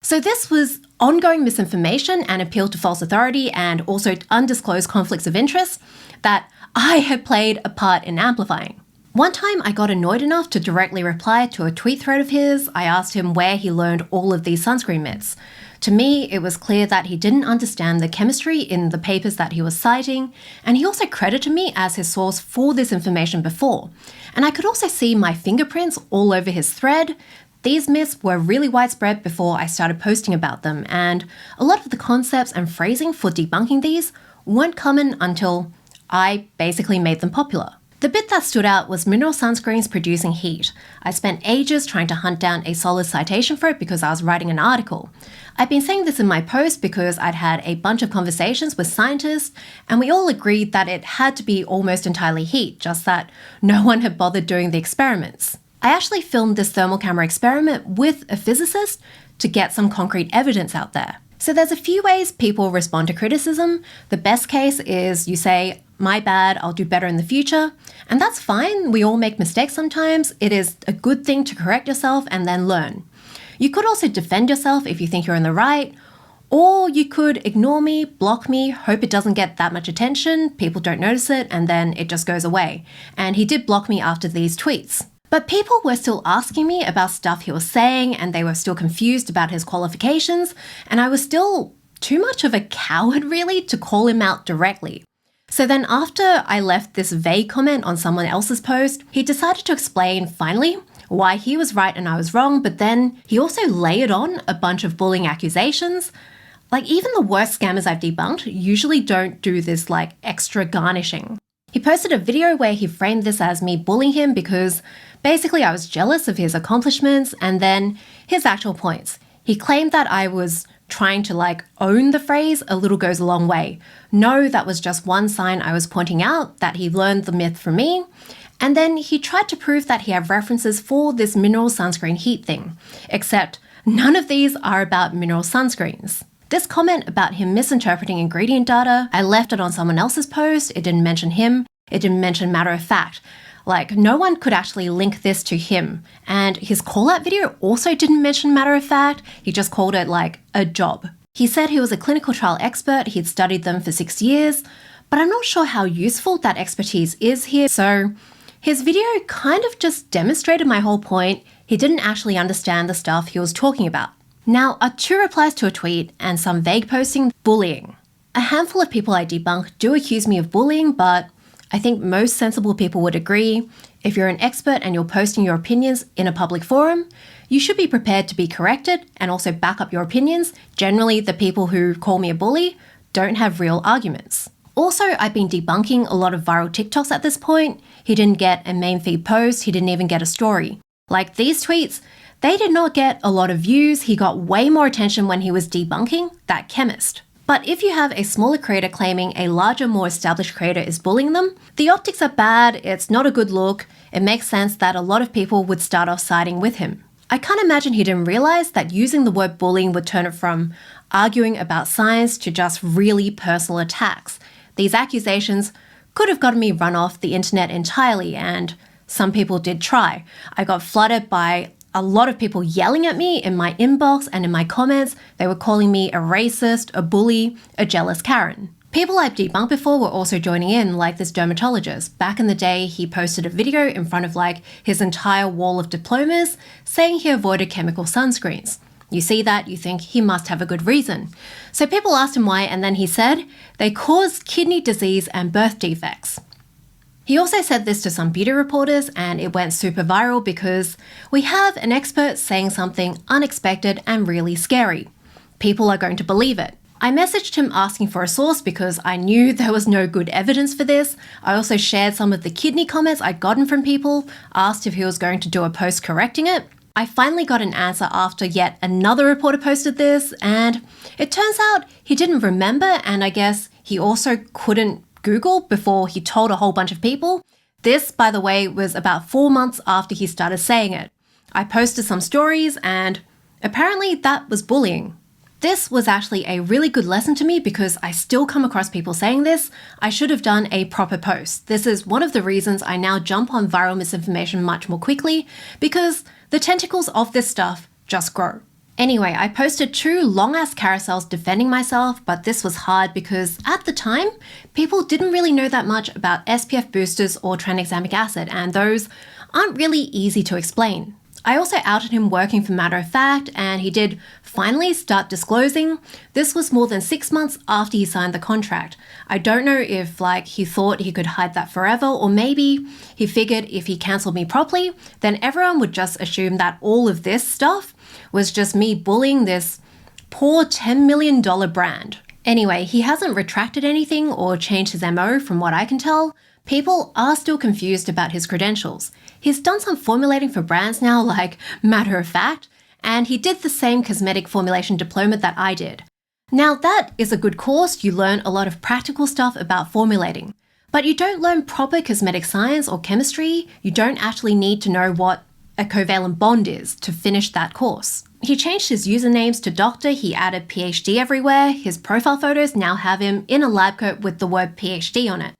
So this was ongoing misinformation and appeal to false authority and also undisclosed conflicts of interest that I had played a part in amplifying. One time I got annoyed enough to directly reply to a tweet thread of his. I asked him where he learned all of these sunscreen myths. To me, it was clear that he didn't understand the chemistry in the papers that he was citing, and he also credited me as his source for this information before. And I could also see my fingerprints all over his thread. These myths were really widespread before I started posting about them, and a lot of the concepts and phrasing for debunking these weren't common until I basically made them popular. The bit that stood out was mineral sunscreens producing heat. I spent ages trying to hunt down a solid citation for it because I was writing an article. I've been saying this in my post because I'd had a bunch of conversations with scientists and we all agreed that it had to be almost entirely heat, just that no one had bothered doing the experiments. I actually filmed this thermal camera experiment with a physicist to get some concrete evidence out there. So there's a few ways people respond to criticism. The best case is you say, "My bad, I'll do better in the future." And that's fine, we all make mistakes sometimes. It is a good thing to correct yourself and then learn. You could also defend yourself if you think you're in the right, or you could ignore me, block me, hope it doesn't get that much attention, people don't notice it, and then it just goes away. And he did block me after these tweets. But people were still asking me about stuff he was saying, and they were still confused about his qualifications, and I was still too much of a coward really to call him out directly. So then after I left this vague comment on someone else's post, he decided to explain finally why he was right and I was wrong, but then he also layered on a bunch of bullying accusations. Like, even the worst scammers I've debunked usually don't do this like extra garnishing. He posted a video where he framed this as me bullying him because basically I was jealous of his accomplishments, and then his actual points. He claimed that I was trying to like own the phrase "a little goes a long way." No, that was just one sign I was pointing out that he learned the myth from me. And then he tried to prove that he had references for this mineral sunscreen heat thing, except none of these are about mineral sunscreens. This comment about him misinterpreting ingredient data, I left it on someone else's post. It didn't mention him. It didn't mention matter of fact. Like, no one could actually link this to him. And his call-out video also didn't mention matter of fact. He just called it like a job. He said he was a clinical trial expert. He'd studied them for 6 years, but I'm not sure how useful that expertise is here. So his video kind of just demonstrated my whole point. He didn't actually understand the stuff he was talking about. Now, are 2 replies to a tweet and some vague posting bullying? A handful of people I debunk do accuse me of bullying, but I think most sensible people would agree, if you're an expert and you're posting your opinions in a public forum, you should be prepared to be corrected and also back up your opinions. Generally, the people who call me a bully don't have real arguments. Also, I've been debunking a lot of viral TikToks at this point. He didn't get a main feed post, he didn't even get a story. Like these tweets, they did not get a lot of views. He got way more attention when he was debunking that chemist. But if you have a smaller creator claiming a larger, more established creator is bullying them, the optics are bad, it's not a good look, it makes sense that a lot of people would start off siding with him. I can't imagine he didn't realize that using the word bullying would turn it from arguing about science to just really personal attacks. These accusations could have gotten me run off the internet entirely, and some people did try. I got flooded by a lot of people yelling at me in my inbox and in my comments. They were calling me a racist, a bully, a jealous Karen. People I've debunked before were also joining in, like this dermatologist. Back in the day, he posted a video in front of like his entire wall of diplomas saying he avoided chemical sunscreens. You see that, you think he must have a good reason. So people asked him why, and then he said they cause kidney disease and birth defects. He also said this to some beauty reporters, and it went super viral because we have an expert saying something unexpected and really scary. People are going to believe it. I messaged him asking for a source because I knew there was no good evidence for this. I also shared some of the kidney comments I'd gotten from people, asked if he was going to do a post correcting it. I finally got an answer after yet another reporter posted this, and it turns out he didn't remember, and I guess he also couldn't Google before he told a whole bunch of people. This, by the way, was about 4 months after he started saying it. I posted some stories, and apparently that was bullying. This was actually a really good lesson to me because I still come across people saying this. I should have done a proper post. This is one of the reasons I now jump on viral misinformation much more quickly, because the tentacles of this stuff just grow. Anyway, I posted 2 long-ass carousels defending myself, but this was hard because at the time, people didn't really know that much about SPF boosters or tranexamic acid, and those aren't really easy to explain. I also outed him working for Matter of Fact, and he did finally start disclosing. This was more than 6 months after he signed the contract. I don't know if he thought he could hide that forever, or maybe he figured if he cancelled me properly, then everyone would just assume that all of this stuff was just me bullying this poor $10 million brand. Anyway, he hasn't retracted anything or changed his MO from what I can tell. People are still confused about his credentials. He's done some formulating for brands now, like Matter of Fact, and he did the same cosmetic formulation diploma that I did. Now that is a good course, you learn a lot of practical stuff about formulating, but you don't learn proper cosmetic science or chemistry. You don't actually need to know what a covalent bond is to finish that course. He changed his usernames to doctor, he added PhD everywhere, his profile photos now have him in a lab coat with the word PhD on it.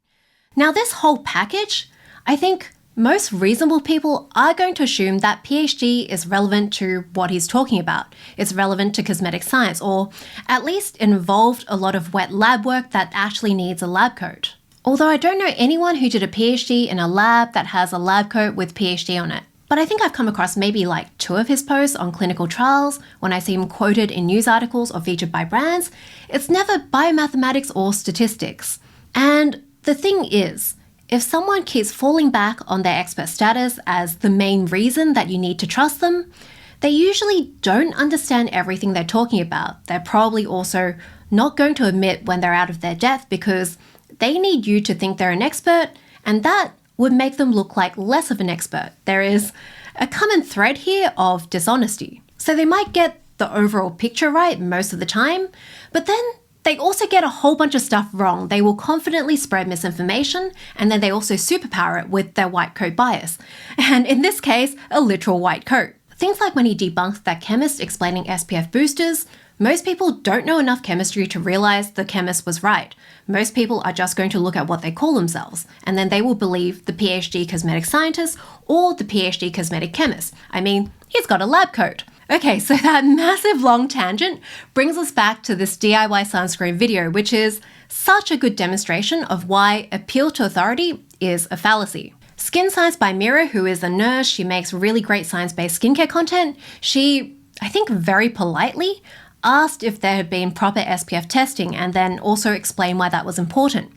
Now this whole package, I think most reasonable people are going to assume that PhD is relevant to what he's talking about. It's relevant to cosmetic science, or at least involved a lot of wet lab work that actually needs a lab coat. Although I don't know anyone who did a PhD in a lab that has a lab coat with PhD on it. but I think I've come across maybe like 2 of his posts on clinical trials when I see him quoted in news articles or featured by brands. It's never biomathematics or statistics. And the thing is, if someone keeps falling back on their expert status as the main reason that you need to trust them, they usually don't understand everything they're talking about. They're probably also not going to admit when they're out of their depth because they need you to think they're an expert, and that would make them look like less of an expert. There is a common thread here of dishonesty. So they might get the overall picture right most of the time, but then they also get a whole bunch of stuff wrong. They will confidently spread misinformation, and then they also superpower it with their white coat bias. And in this case, a literal white coat. Things like when he debunked that chemist explaining SPF boosters, most people don't know enough chemistry to realize the chemist was right. Most people are just going to look at what they call themselves, and then they will believe the PhD cosmetic scientist or the PhD cosmetic chemist. I mean, he's got a lab coat. Okay, so that massive long tangent brings us back to this DIY sunscreen video, which is such a good demonstration of why appeal to authority is a fallacy. Skin Science by Mira, who is a nurse, she makes really great science-based skincare content. She, I think very politely, asked if there had been proper SPF testing and then also explained why that was important.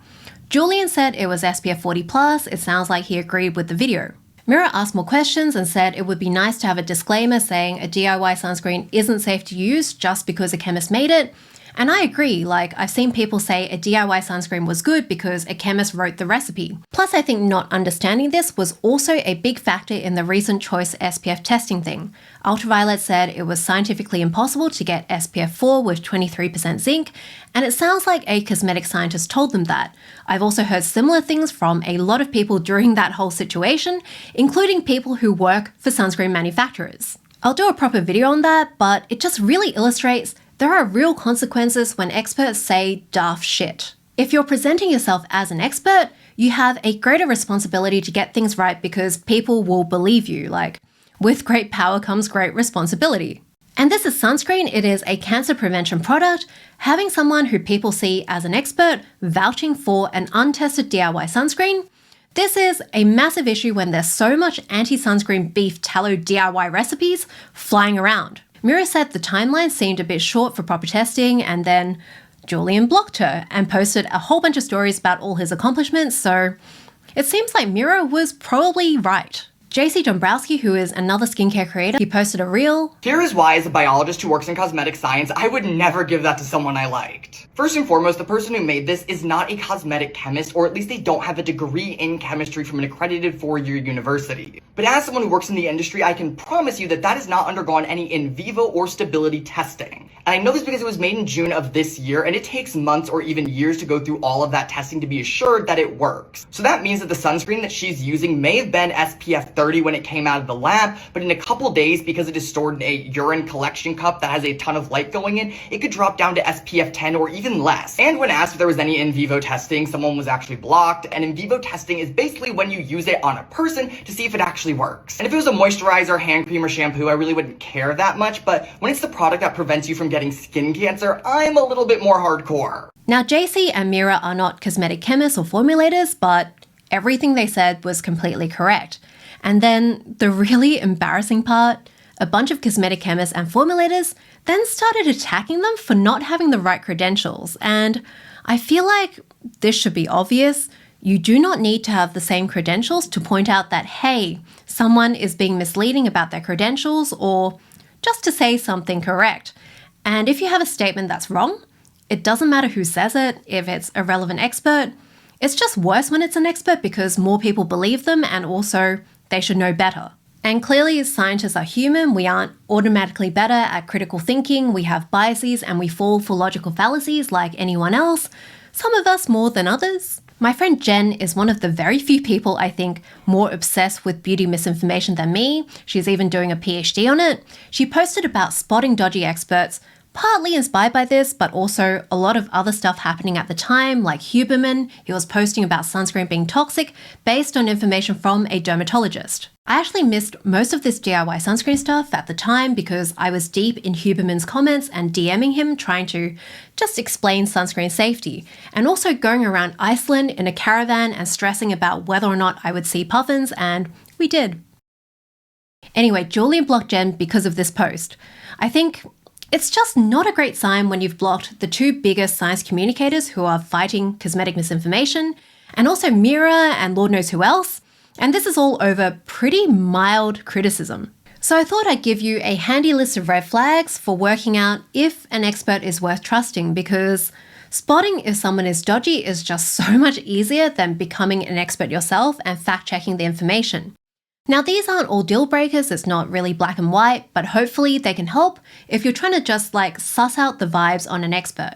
Julian said it was SPF 40+, it sounds like he agreed with the video. Mira asked more questions and said it would be nice to have a disclaimer saying a DIY sunscreen isn't safe to use just because a chemist made it. And I agree, like I've seen people say a DIY sunscreen was good because a chemist wrote the recipe. Plus I think not understanding this was also a big factor in the recent choice SPF testing thing. Ultraviolet said it was scientifically impossible to get SPF 4 with 23% zinc, and it sounds like a cosmetic scientist told them that. I've also heard similar things from a lot of people during that whole situation, including people who work for sunscreen manufacturers. I'll do a proper video on that, but it just really illustrates there are real consequences when experts say daft shit. If you're presenting yourself as an expert, you have a greater responsibility to get things right because people will believe you. Like, with great power comes great responsibility. And this is sunscreen. It is a cancer prevention product. Having someone who people see as an expert vouching for an untested DIY sunscreen, this is a massive issue when there's so much anti-sunscreen beef tallow DIY recipes flying around. Mira said the timeline seemed a bit short for proper testing, and then Julian blocked her and posted a whole bunch of stories about all his accomplishments, so it seems like Mira was probably right. JC Dombrowski, who is another skincare creator, he posted a reel. Here is why, as a biologist who works in cosmetic science, I would never give that to someone I liked. First and foremost, the person who made this is not a cosmetic chemist, or at least they don't have a degree in chemistry from an accredited 4-year university. But as someone who works in the industry, I can promise you that that has not undergone any in vivo or stability testing. And I know this because it was made in June of this year, and it takes months or even years to go through all of that testing to be assured that it works. So that means that the sunscreen that she's using may have been SPF 30 when it came out of the lab, but in a couple days, because it is stored in a urine collection cup that has a ton of light going in, it could drop down to SPF 10 or even less. And when asked if there was any in vivo testing, someone was actually blocked. And in vivo testing is basically when you use it on a person to see if it actually works. And if it was a moisturizer, hand cream, or shampoo, I really wouldn't care that much, but when it's the product that prevents you from getting skin cancer, I'm a little bit more hardcore. Now, JC and Mira are not cosmetic chemists or formulators, but everything they said was completely correct. And then the really embarrassing part, a bunch of cosmetic chemists and formulators then started attacking them for not having the right credentials. And I feel like this should be obvious. You do not need to have the same credentials to point out that, hey, someone is being misleading about their credentials, or just to say something correct. And if you have a statement that's wrong, it doesn't matter who says it, if it's a relevant expert. It's just worse when it's an expert because more people believe them, and also they should know better. And clearly, scientists are human. We aren't automatically better at critical thinking. We have biases and we fall for logical fallacies like anyone else, some of us more than others. My friend Jen is one of the very few people I think more obsessed with beauty misinformation than me. She's even doing a PhD on it. She posted about spotting dodgy experts, partly inspired by this, but also a lot of other stuff happening at the time, like Huberman. He was posting about sunscreen being toxic based on information from a dermatologist. I actually missed most of this DIY sunscreen stuff at the time because I was deep in Huberman's comments and DMing him trying to just explain sunscreen safety, and also going around Iceland in a caravan and stressing about whether or not I would see puffins, and we did. Anyway, Julian blocked Jen because of this post. I think it's just not a great sign when you've blocked the two biggest science communicators who are fighting cosmetic misinformation, and also Mira and Lord knows who else. And this is all over pretty mild criticism. So I thought I'd give you a handy list of red flags for working out if an expert is worth trusting, because spotting if someone is dodgy is just so much easier than becoming an expert yourself and fact-checking the information. Now, these aren't all deal breakers, it's not really black and white, but hopefully they can help if you're trying to just suss out the vibes on an expert.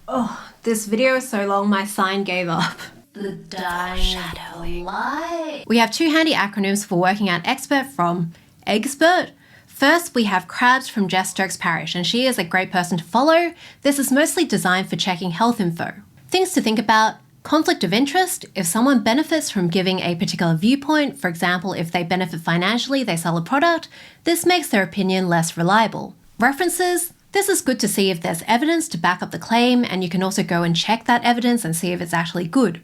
Oh, this video is so long my sign gave up. The dying shadow light. We have two handy acronyms for working out expert from Expert. First, we have Crabs from Jess Stokes Parish, and she is a great person to follow. This is mostly designed for checking health info. Things to think about: conflict of interest. If someone benefits from giving a particular viewpoint, for example, if they benefit financially, they sell a product, this makes their opinion less reliable. References. This is good to see if there's evidence to back up the claim, and you can also go and check that evidence and see if it's actually good.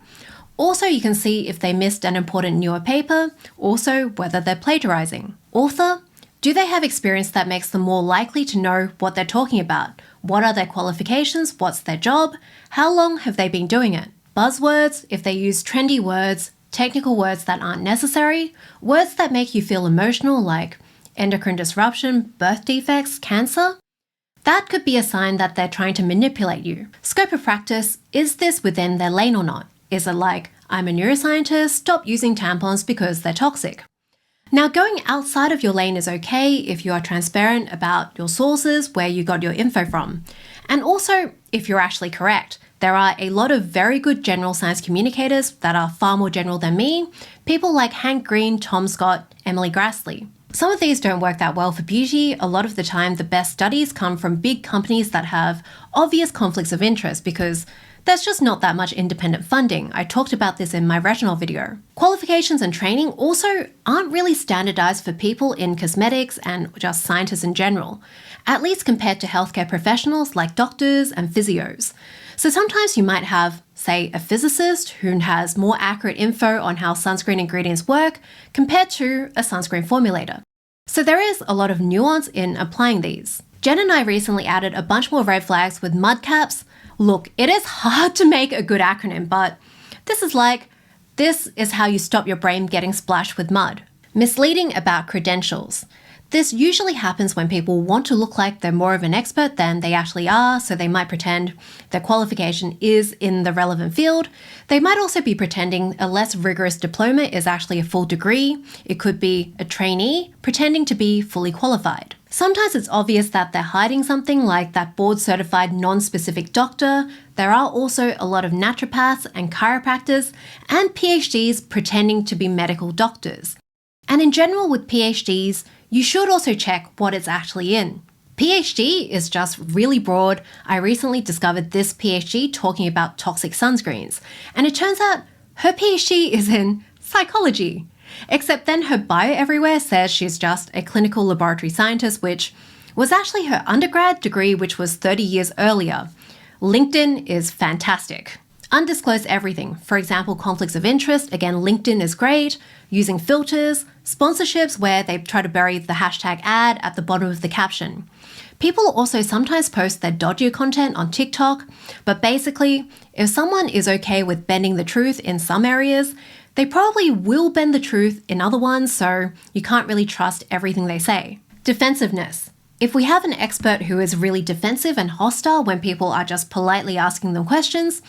Also, you can see if they missed an important newer paper, also whether they're plagiarizing. Author. Do they have experience that makes them more likely to know what they're talking about? What are their qualifications? What's their job? How long have they been doing it? Buzzwords, if they use trendy words, technical words that aren't necessary, words that make you feel emotional like endocrine disruption, birth defects, cancer, that could be a sign that they're trying to manipulate you. Scope of practice, is this within their lane or not? Is it like, I'm a neuroscientist, stop using tampons because they're toxic? Now, going outside of your lane is okay if you are transparent about your sources, where you got your info from. And also, if you're actually correct. There are a lot of very good general science communicators that are far more general than me, people like Hank Green, Tom Scott, Emily Grassley. Some of these don't work that well for beauty. A lot of the time, the best studies come from big companies that have obvious conflicts of interest because there's just not that much independent funding. I talked about this in my retinol video. Qualifications and training also aren't really standardized for people in cosmetics and just scientists in general, at least compared to healthcare professionals like doctors and physios. So sometimes you might have, say, a physicist who has more accurate info on how sunscreen ingredients work compared to a sunscreen formulator. So there is a lot of nuance in applying these. Jen and I recently added a bunch more red flags with MUDCAPS. Look, it is hard to make a good acronym, but this is how you stop your brain getting splashed with mud. Misleading about credentials. This usually happens when people want to look like they're more of an expert than they actually are, so they might pretend their qualification is in the relevant field. They might also be pretending a less rigorous diploma is actually a full degree. It could be a trainee pretending to be fully qualified. Sometimes it's obvious that they're hiding something like that board-certified non-specific doctor. There are also a lot of naturopaths and chiropractors and PhDs pretending to be medical doctors. And in general with PhDs, you should also check what it's actually in. PhD is just really broad. I recently discovered this PhD talking about toxic sunscreens, and it turns out her PhD is in psychology. Except then her bio everywhere says she's just a clinical laboratory scientist, which was actually her undergrad degree, which was 30 years earlier. LinkedIn is fantastic. Undisclosed everything. For example, conflicts of interest. Again, LinkedIn is great. Using filters, sponsorships where they try to bury the hashtag ad at the bottom of the caption. People also sometimes post their dodgy content on TikTok, but basically, if someone is okay with bending the truth in some areas, they probably will bend the truth in other ones, so you can't really trust everything they say. Defensiveness. If we have an expert who is really defensive and hostile when people are just politely asking them questions,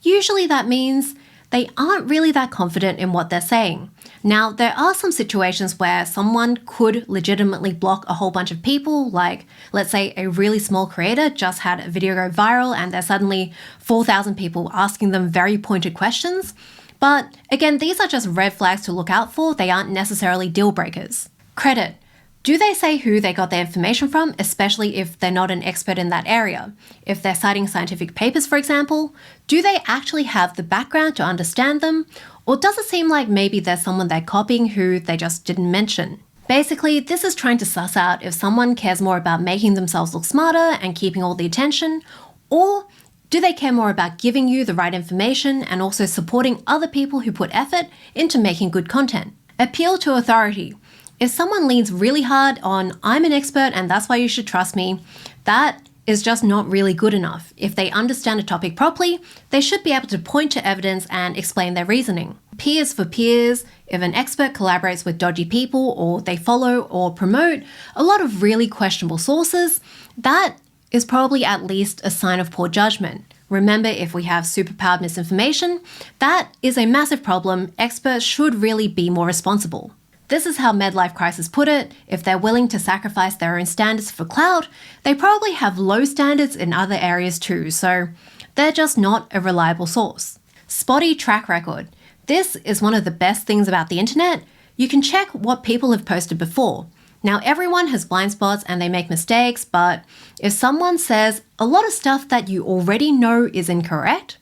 usually that means they aren't really that confident in what they're saying. Now, there are some situations where someone could legitimately block a whole bunch of people, like, let's say a really small creator just had a video go viral and there's suddenly 4,000 people asking them very pointed questions. But again, these are just red flags to look out for. They aren't necessarily deal breakers. Credit. Do they say who they got their information from, especially if they're not an expert in that area? If they're citing scientific papers, for example, do they actually have the background to understand them? Or does it seem like maybe there's someone they're copying who they just didn't mention? Basically, this is trying to suss out if someone cares more about making themselves look smarter and keeping all the attention, or do they care more about giving you the right information and also supporting other people who put effort into making good content? Appeal to authority. If someone leans really hard on, I'm an expert and that's why you should trust me, that is just not really good enough. If they understand a topic properly, they should be able to point to evidence and explain their reasoning. Peers for peers, if an expert collaborates with dodgy people or they follow or promote a lot of really questionable sources, that is probably at least a sign of poor judgment. Remember, if we have superpowered misinformation, that is a massive problem. Experts should really be more responsible. This is how Midlife Crisis put it: if they're willing to sacrifice their own standards for clout, they probably have low standards in other areas too, so they're just not a reliable source. Spotty track record. This is one of the best things about the internet. You can check what people have posted before. Now, everyone has blind spots and they make mistakes, but if someone says a lot of stuff that you already know is incorrect,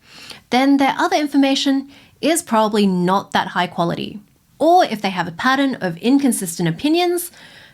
then their other information is probably not that high quality. Or if they have a pattern of inconsistent opinions,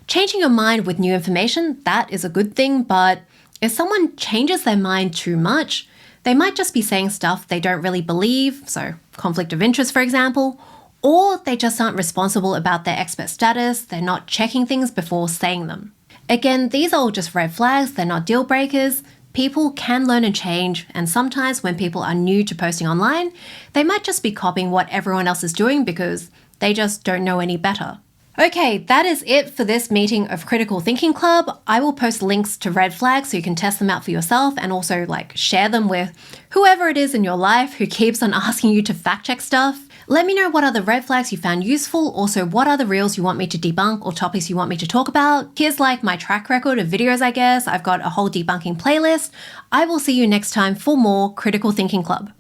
changing your mind with new information, that is a good thing, but if someone changes their mind too much, they might just be saying stuff they don't really believe, so conflict of interest, for example, or they just aren't responsible about their expert status, they're not checking things before saying them. Again, these are all just red flags, they're not deal breakers. People can learn and change, and sometimes when people are new to posting online, they might just be copying what everyone else is doing because they just don't know any better. Okay, that is it for this meeting of Critical Thinking Club. I will post links to red flags so you can test them out for yourself and also share them with whoever it is in your life who keeps on asking you to fact check stuff. Let me know what other red flags you found useful, also what other reels you want me to debunk or topics you want me to talk about. Here's my track record of videos, I guess. I've got a whole debunking playlist. I will see you next time for more Critical Thinking Club.